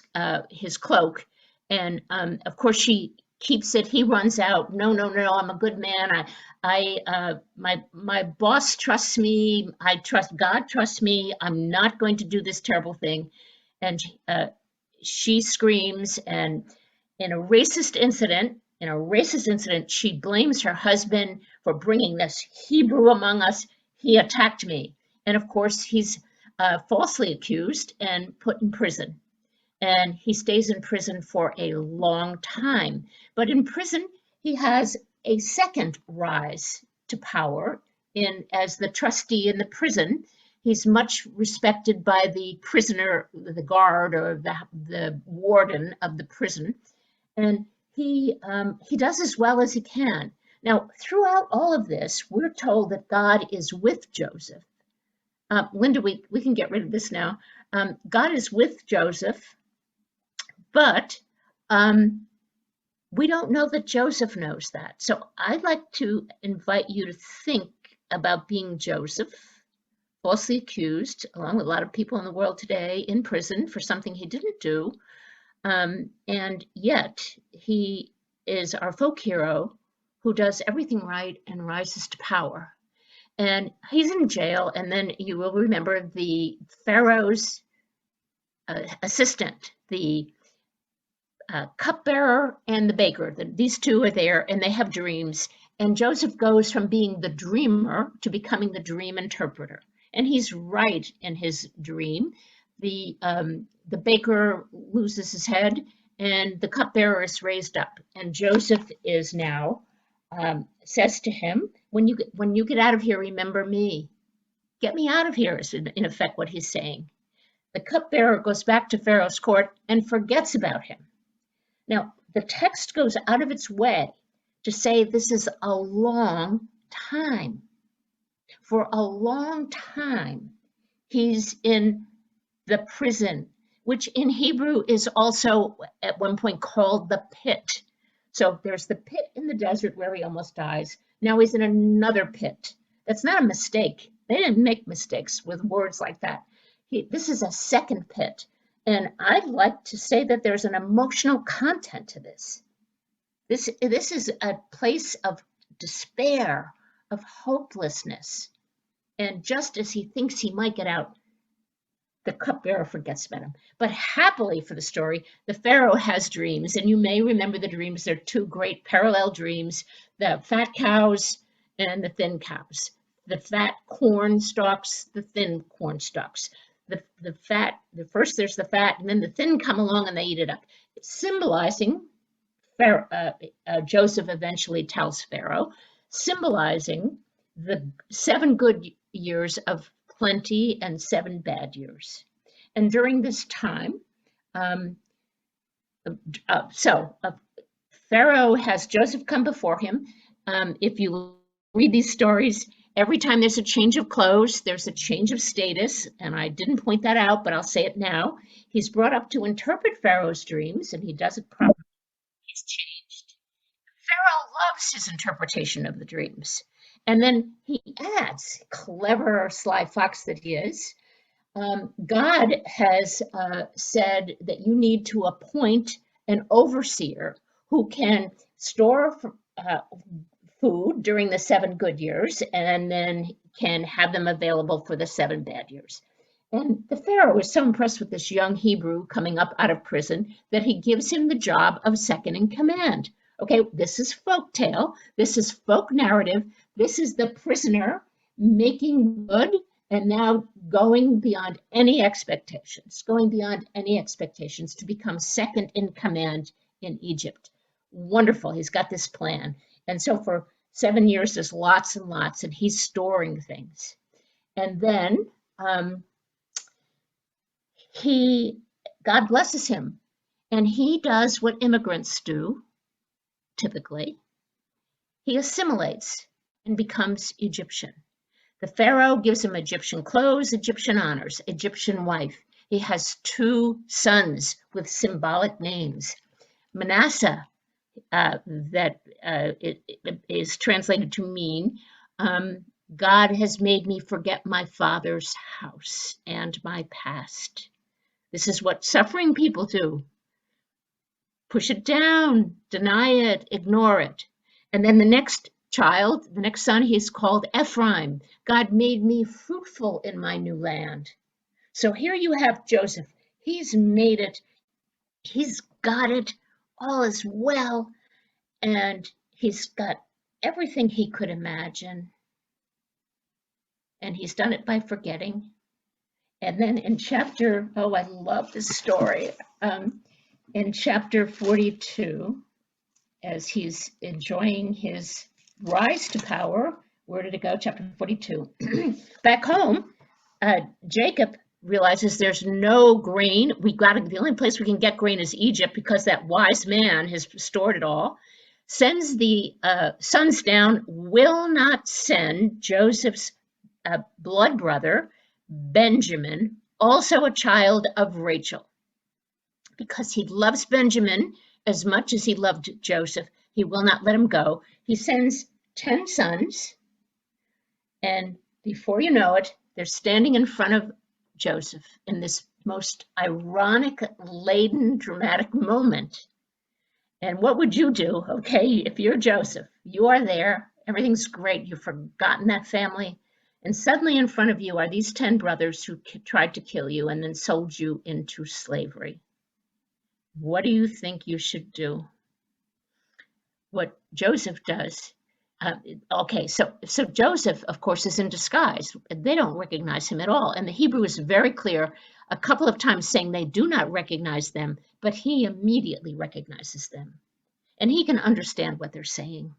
cloak, and of course she keeps it. He runs out. No, I'm a good man. My boss trusts me. I trust God trusts me. I'm not going to do this terrible thing. And she screams, and in a racist incident, she blames her husband for bringing this Hebrew among us. He attacked me. And of course, he's falsely accused and put in prison. And he stays in prison for a long time. But in prison, he has a second rise to power as the trustee in the prison. He's much respected by the prisoner, the guard, or the warden of the prison. And he does as well as he can. Now, throughout all of this, we're told that God is with Joseph. Linda, we can get rid of this now. God is with Joseph, but we don't know that Joseph knows that. So I'd like to invite you to think about being Joseph, falsely accused, along with a lot of people in the world today, in prison for something he didn't do. And yet he is our folk hero who does everything right and rises to power. And he's in jail, and then you will remember the Pharaoh's assistant, the cupbearer and the baker. These two are there, and they have dreams. And Joseph goes from being the dreamer to becoming the dream interpreter. And he's right in his dream. The baker loses his head, and the cupbearer is raised up. And Joseph is now says to him, when you get out of here, remember me. Get me out of here is in effect what he's saying. The cupbearer goes back to Pharaoh's court and forgets about him. Now, the text goes out of its way to say this is a long time. For a long time, he's in the prison, which in Hebrew is also at one point called the pit. So there's the pit in the desert where he almost dies. Now he's in another pit. That's not a mistake. They didn't make mistakes with words like that. This is a second pit. And I'd like to say that there's an emotional content to this. This is a place of despair, of hopelessness. And just as he thinks he might get out, the cupbearer forgets about him. But happily for the story, the Pharaoh has dreams, and you may remember the dreams. They're two great parallel dreams, the fat cows and the thin cows. The fat corn stalks, the thin corn stalks. First there's the fat, and then the thin come along and they eat it up. It's symbolizing, Joseph eventually tells Pharaoh, symbolizing the 7 good years of plenty and 7 bad years. And during this time, Pharaoh has Joseph come before him. If you read these stories, every time there's a change of clothes, there's a change of status, and I didn't point that out, but I'll say it now. He's brought up to interpret Pharaoh's dreams, and he does it properly. He's changed. Pharaoh loves his interpretation of the dreams. And then he adds, clever sly fox that he is, God has said that you need to appoint an overseer who can store food during the 7 good years and then can have them available for the 7 bad years. And the Pharaoh was so impressed with this young Hebrew coming up out of prison that he gives him the job of second in command. Okay, this is folk tale. This is folk narrative. This is the prisoner making good and now going beyond any expectations to become second in command in Egypt. Wonderful. He's got this plan. And so for 7 years, there's lots and lots, and he's storing things. And then God blesses him, and he does what immigrants do. typically, he assimilates and becomes Egyptian. The Pharaoh gives him Egyptian clothes, Egyptian honors, Egyptian wife. He has 2 sons with symbolic names. Manasseh, that it is translated to mean, God has made me forget my father's house and my past. This is what suffering people do. Push it down, deny it, ignore it. And then the next child, the next son, he's called Ephraim. God made me fruitful in my new land. So here you have Joseph. He's made it. He's got it. All is well. And he's got everything he could imagine. And he's done it by forgetting. And then in chapter, oh, I love this story. In chapter 42, as he's enjoying his rise to power, where did it go? Chapter 42. Back home, Jacob realizes there's no grain. The only place we can get grain is Egypt because that wise man has stored it all. Sends the sons down, will not send Joseph's blood brother, Benjamin, also a child of Rachel. Because he loves Benjamin as much as he loved Joseph, he will not let him go. He sends 10 sons, and before you know it, they're standing in front of Joseph in this most ironic, laden, dramatic moment. And what would you do, okay, if you're Joseph? You are there, everything's great, you've forgotten that family, and suddenly in front of you are these 10 brothers who tried to kill you and then sold you into slavery. What do you think you should do? What Joseph does, so Joseph, of course, is in disguise. They don't recognize him at all. And the Hebrew is very clear, a couple of times saying they do not recognize them, but he immediately recognizes them. And he can understand what they're saying.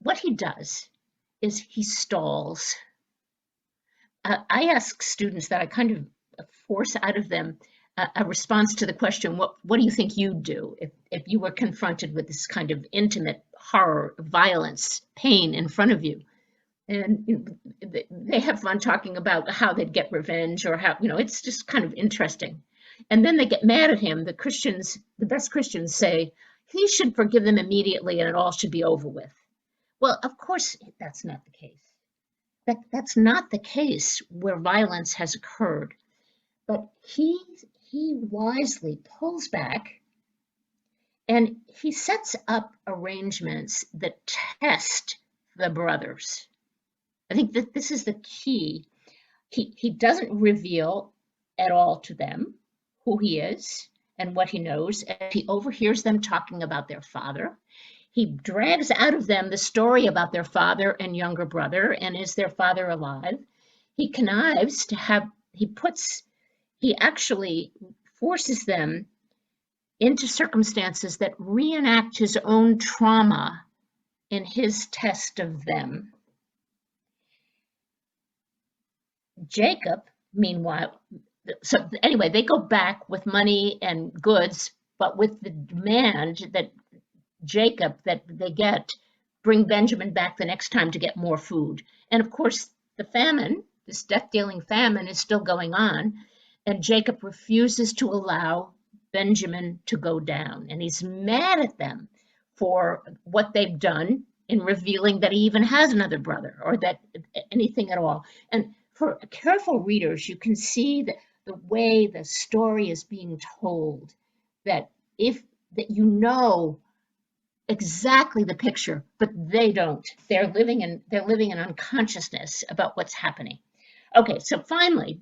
What he does is he stalls. I ask students that I kind of force out of them a response to the question, what do you think you'd do if you were confronted with this kind of intimate horror, violence, pain in front of you? And they have fun talking about how they'd get revenge or how, it's just kind of interesting. And then they get mad at him. The best Christians say, he should forgive them immediately and it all should be over with. Well, of course, that's not the case. That's not the case where violence has occurred. But he wisely pulls back and he sets up arrangements that test the brothers. I think that this is the key. He doesn't reveal at all to them who he is and what he knows. And he overhears them talking about their father. He drags out of them the story about their father and younger brother, and is their father alive? He connives to have, he actually forces them into circumstances that reenact his own trauma in his test of them. Jacob, meanwhile, so anyway, they go back with money and goods, but with the demand that Jacob, that they bring Benjamin back the next time to get more food. And of course, the famine, this death-dealing famine, is still going on, and Jacob refuses to allow Benjamin to go down. And he's mad at them for what they've done in revealing that he even has another brother, or that anything at all. And for careful readers, you can see that the way the story is being told, that you know exactly the picture, but they don't. They're living in unconsciousness about what's happening. Okay, so finally,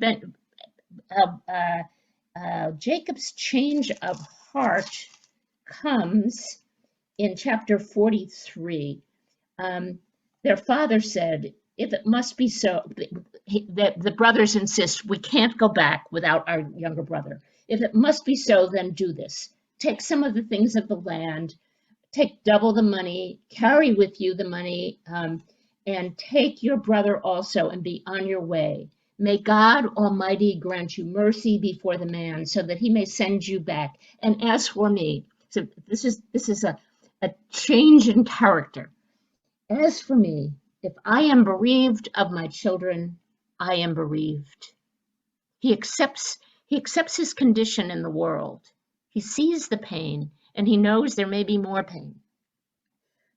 Jacob's change of heart comes in chapter 43. Their father said, if it must be so, the brothers insist, we can't go back without our younger brother. If it must be so, then do this. Take some of the things of the land, take double the money, carry with you the money, and take your brother also and be on your way. May God Almighty grant you mercy before the man, so that he may send you back. And as for me, so this is a change in character. As for me, if I am bereaved of my children, I am bereaved. He accepts his condition in the world. He sees the pain, and he knows there may be more pain.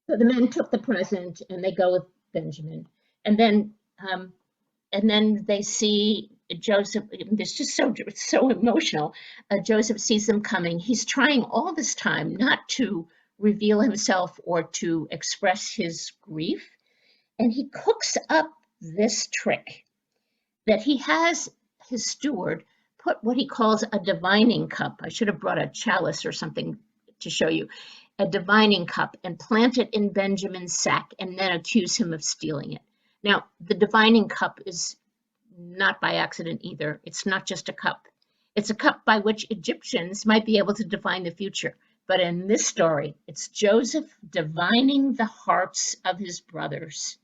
So the men took the present, and they go with Benjamin, and then they see Joseph. It's just so emotional. Joseph sees them coming. He's trying all this time not to reveal himself or to express his grief, and he cooks up this trick that he has his steward put what he calls a divining cup. I should have brought a chalice or something to show you. A divining cup, and plant it in Benjamin's sack, and then accuse him of stealing it. Now, the divining cup is not by accident either. It's not just a cup. It's a cup by which Egyptians might be able to divine the future. But in this story, it's Joseph divining the hearts of his brothers.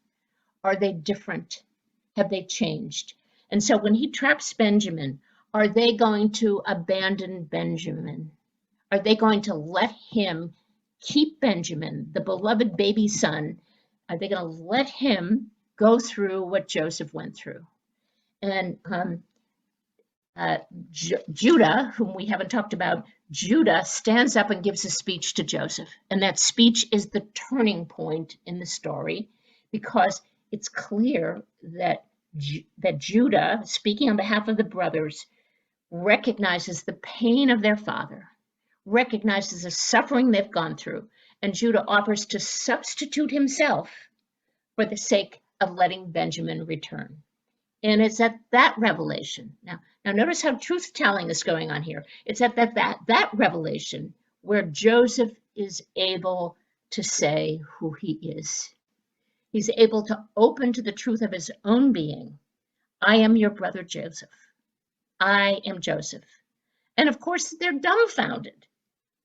Are they different? Have they changed? And so when he traps Benjamin, are they going to abandon Benjamin? Are they going to let him keep Benjamin, the beloved baby son? Are they going to let him go through what Joseph went through? And Judah, whom we haven't talked about, Judah stands up and gives a speech to Joseph. And that speech is the turning point in the story, because it's clear that Judah, speaking on behalf of the brothers, recognizes the pain of their father, recognizes the suffering they've gone through, and Judah offers to substitute himself for the sake of letting Benjamin return. And it's at that revelation. Now notice how truth-telling is going on here. It's at that revelation where Joseph is able to say who he is. He's able to open to the truth of his own being. I am your brother Joseph. I am Joseph. And of course, they're dumbfounded.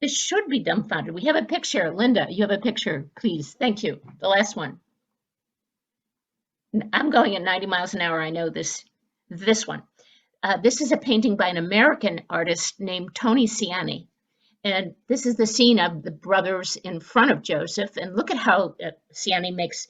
They should be dumbfounded. We have a picture. Linda, you have a picture, please. Thank you. The last one. I'm going at 90 miles an hour. I know this one. This is a painting by an American artist named Tony Ciani. And this is the scene of the brothers in front of Joseph. And look at how Ciani makes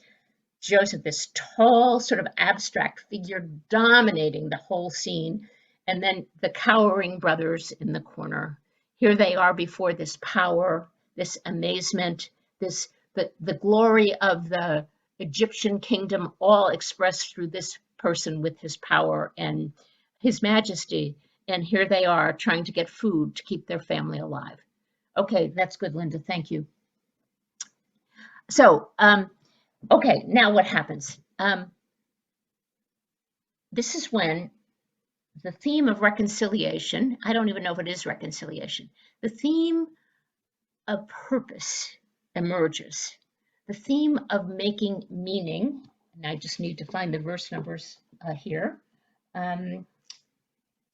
Joseph this tall, sort of abstract figure dominating the whole scene. And then the cowering brothers in the corner. Here they are before this power, this amazement, the glory of the Egyptian kingdom, all expressed through this person with his power and his majesty. And here they are trying to get food to keep their family alive. Okay, that's good, Linda. Thank you. So, okay, now what happens? This is when the theme of reconciliation, I don't even know if it is reconciliation, the theme of purpose emerges. The theme of making meaning, and I just need to find the verse numbers here.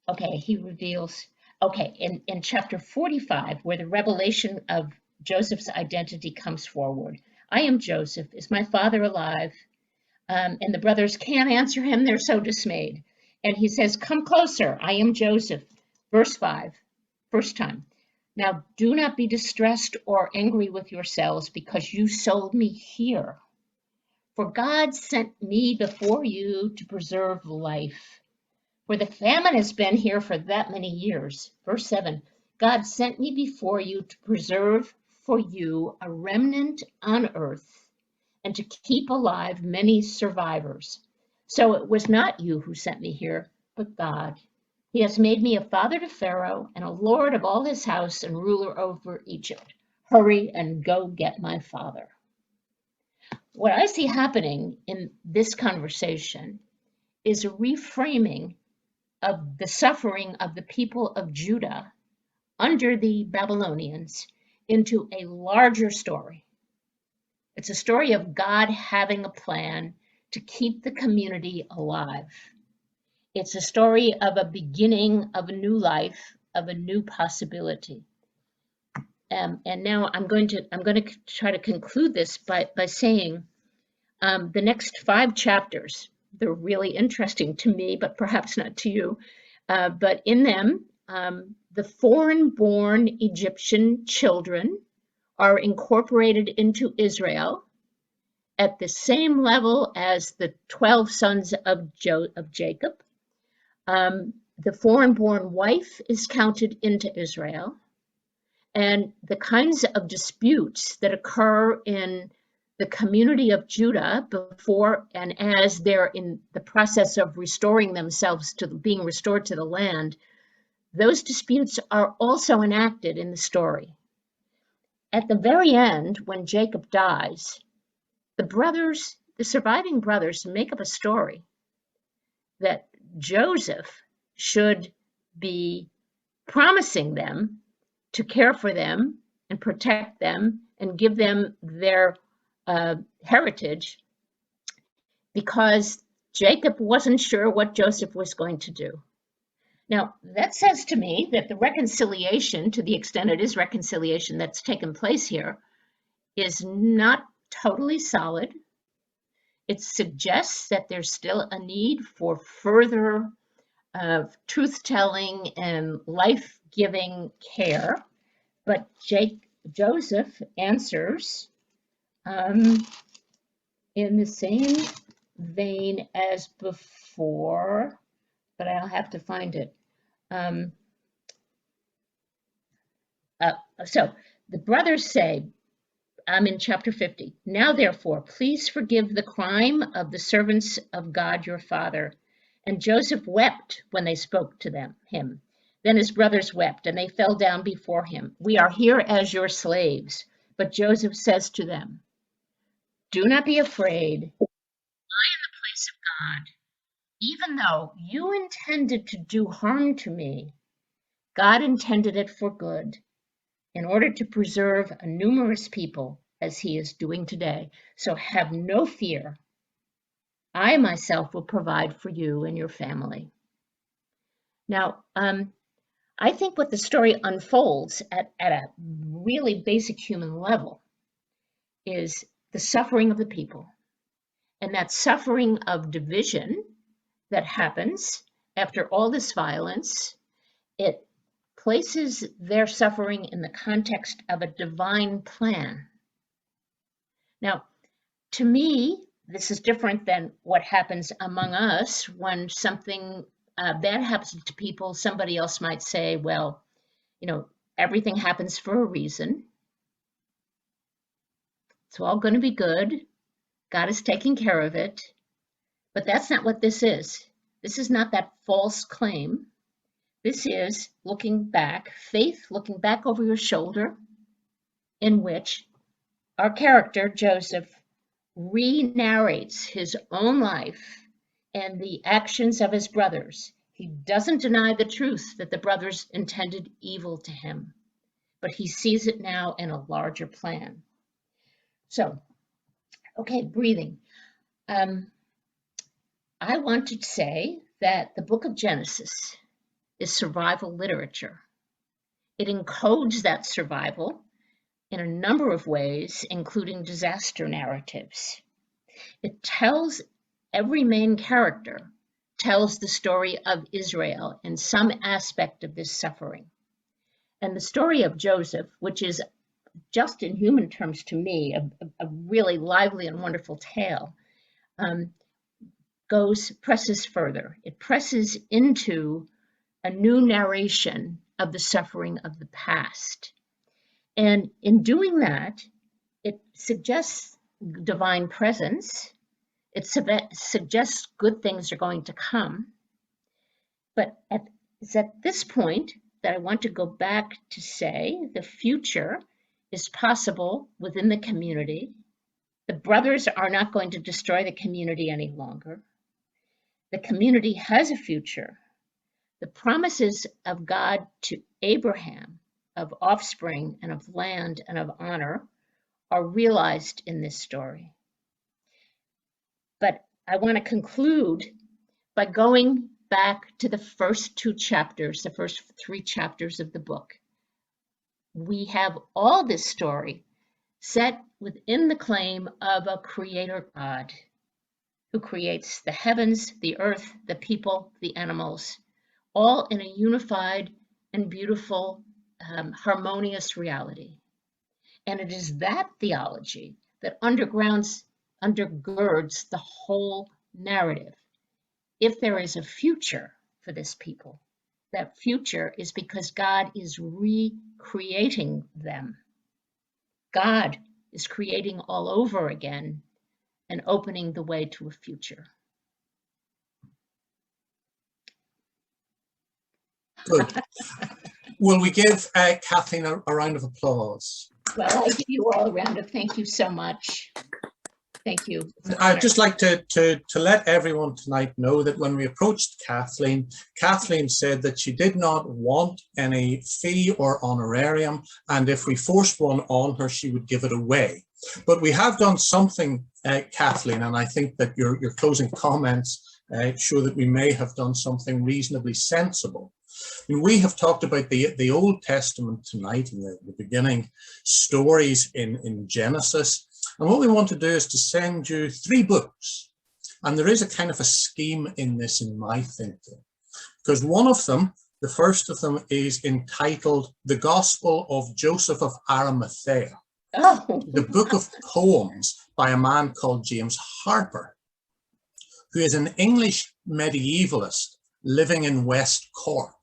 Okay, he reveals, okay, in chapter 45, where the revelation of Joseph's identity comes forward. I am Joseph. Is my father alive? And the brothers can't answer him. They're so dismayed. And he says, come closer. I am Joseph. Verse 5, first time. Now, do not be distressed or angry with yourselves because you sold me here. For God sent me before you to preserve life. For the famine has been here for that many years. Verse 7, God sent me before you to preserve for you a remnant on earth and to keep alive many survivors. So it was not you who sent me here, but God. He has made me a father to Pharaoh and a lord of all his house and ruler over Egypt. Hurry and go get my father. What I see happening in this conversation is a reframing of the suffering of the people of Judah under the Babylonians into a larger story. It's a story of God having a plan to keep the community alive. It's a story of a beginning of a new life, of a new possibility. And now I'm going to try to conclude this by saying the next 5 chapters They're really interesting to me, but perhaps not to you. But in them, the foreign-born Egyptian children are incorporated into Israel at the same level as the 12 sons of Jacob. The foreign-born wife is counted into Israel. And the kinds of disputes that occur in the community of Judah before and as they're in the process of restoring themselves to being restored to the land, those disputes are also enacted in the story. At the very end, when Jacob dies, the surviving brothers, make up a story that Joseph should be promising them to care for them and protect them and give them their heritage, because Jacob wasn't sure what Joseph was going to do. Now, that says to me that the reconciliation, to the extent it is reconciliation that's taken place here, is not totally solid. It suggests that there's still a need for further truth-telling and life-giving care. But Joseph answers in the same vein as before, but I'll have to find it. So the brothers say, I'm in chapter 50. Now, therefore, please forgive the crime of the servants of God your father. And Joseph wept when they spoke to him. Then his brothers wept, and they fell down before him. We are here as your slaves. But Joseph says to them, do not be afraid. I am the place of God. Even though you intended to do harm to me, God intended it for good, in order to preserve a numerous people, as he is doing today. So have no fear. I myself will provide for you and your family. Now, I think what the story unfolds at a really basic human level is the suffering of the people. And that suffering of division that happens after all this violence, it places their suffering in the context of a divine plan. Now, to me, this is different than what happens among us when something bad happens to people. Somebody else might say, well, everything happens for a reason. It's all going to be good. God is taking care of it. But that's not what this is. This is not that false claim. This is looking back, faith looking back over your shoulder, in which our character, Joseph, re-narrates his own life and the actions of his brothers. He doesn't deny the truth that the brothers intended evil to him, but he sees it now in a larger plan. So, okay, breathing. I want to say that the book of Genesis is survival literature. It encodes that survival in a number of ways, including disaster narratives. It tells, every main character tells the story of Israel in some aspect of this suffering. And the story of Joseph, which is just in human terms to me, a really lively and wonderful tale, presses further. It presses into a new narration of the suffering of the past. And in doing that, it suggests divine presence. It suggests good things are going to come. But it's at this point that I want to go back to say the future is possible within the community. The brothers are not going to destroy the community any longer. The community has a future. The promises of God to Abraham, of offspring and of land and of honor, are realized in this story. But I want to conclude by going back to the first two chapters, the first three chapters of the book. We have all this story set within the claim of a creator God. who creates the heavens, the earth, the people, the animals, all in a unified and beautiful, harmonious reality. And it is that theology that undergirds the whole narrative. If there is a future for this people, that future is because God is recreating them. God is creating all over again and opening the way to a future. Good. Will we give Kathleen a round of applause? Well, I give you all a round of thank you so much. Thank you. I'd just like to let everyone tonight know that when we approached Kathleen, Kathleen said that she did not want any fee or honorarium, and if we forced one on her, she would give it away. But we have done something, Kathleen, and I think that your closing comments show that we may have done something reasonably sensible. And we have talked about the Old Testament tonight in the beginning, stories in Genesis. And what we want to do is to send you 3 books. And there is a kind of a scheme in this in my thinking. Because one of them, the first of them, is entitled The Gospel of Joseph of Arimathea. Oh. The book of poems by a man called James Harper, who is an English medievalist living in West Cork.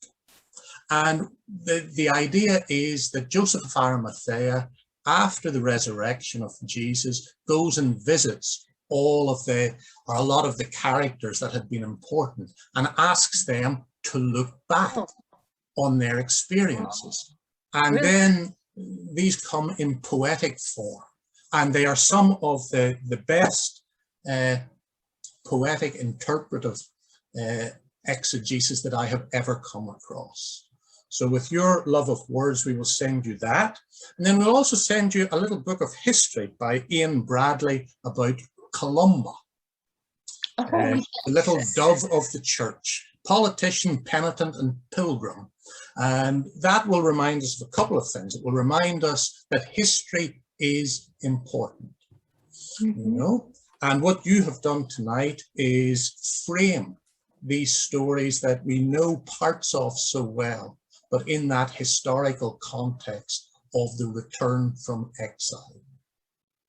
And the idea is that Joseph of Arimathea, after the resurrection of Jesus, goes and visits a lot of the characters that had been important and asks them to look back on their experiences. And then these come in poetic form, and they are some of the best poetic interpretive exegesis that I have ever come across. So with your love of words, we will send you that. And then we'll also send you a little book of history by Ian Bradley about Columba, the little dove of the church, politician, penitent, and pilgrim. And that will remind us of a couple of things. It will remind us that history is important, you know? And what you have done tonight is frame these stories that we know parts of so well, but in that historical context of the return from exile,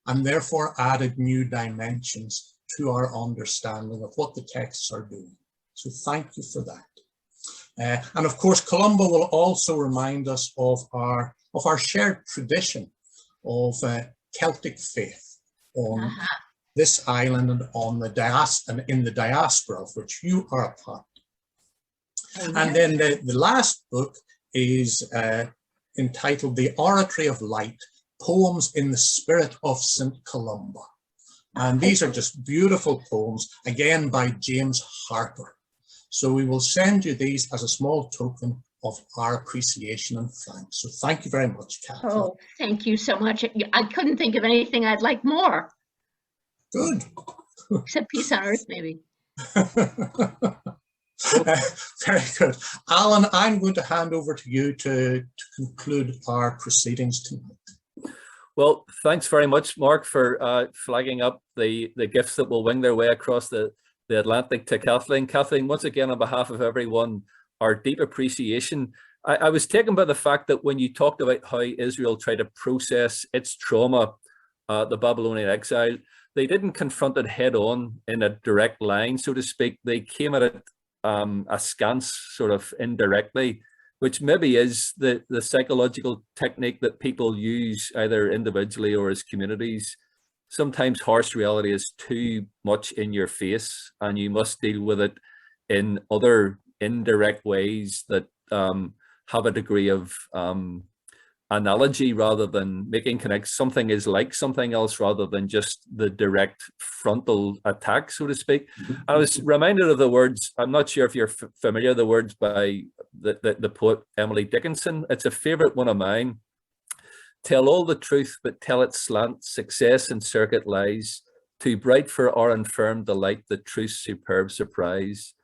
and therefore added new dimensions to our understanding of what the texts are doing. So thank you for that. And of course, Columba will also remind us of our shared tradition of Celtic faith on this island and on in the diaspora of which you are a part. And then the last book is entitled The Oratory of Light, Poems in the Spirit of St. Columba. And these are just beautiful poems, again by James Harper. So we will send you these as a small token of our appreciation and thanks. So thank you very much, Kathleen. Oh, thank you so much. I couldn't think of anything I'd like more. Good. Except peace on earth, maybe. Very good. Alan, I'm going to hand over to you to conclude our proceedings tonight. Well, thanks very much, Mark, for flagging up the gifts that will wing their way across the Atlantic to Kathleen. Kathleen, once again, on behalf of everyone, our deep appreciation. I was taken by the fact that when you talked about how Israel tried to process its trauma, the Babylonian exile, they didn't confront it head on in a direct line, so to speak. They came at it askance, sort of indirectly, which maybe is the psychological technique that people use either individually or as communities. Sometimes harsh reality is too much in your face, and you must deal with it in other indirect ways that have a degree of analogy rather than making connect. Something is like something else rather than just the direct frontal attack, so to speak. I was reminded of the words, I'm not sure if you're familiar, the words by the poet Emily Dickinson. It's a favorite one of mine. Tell all the truth, but tell it slant, success in circuit lies, too bright for our infirm delight, the truth's superb surprise.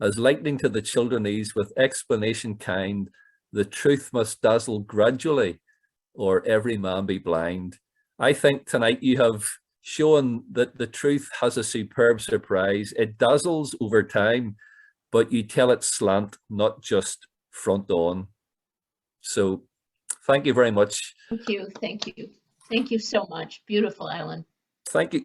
As lightning to the children ease with explanation kind, the truth must dazzle gradually, or every man be blind. I think tonight you have showing that the truth has a superb surprise. It dazzles over time, but you tell it slant, not just front on. So thank you very much. Thank you. Thank you. Thank you so much. Beautiful, Alan. Thank you.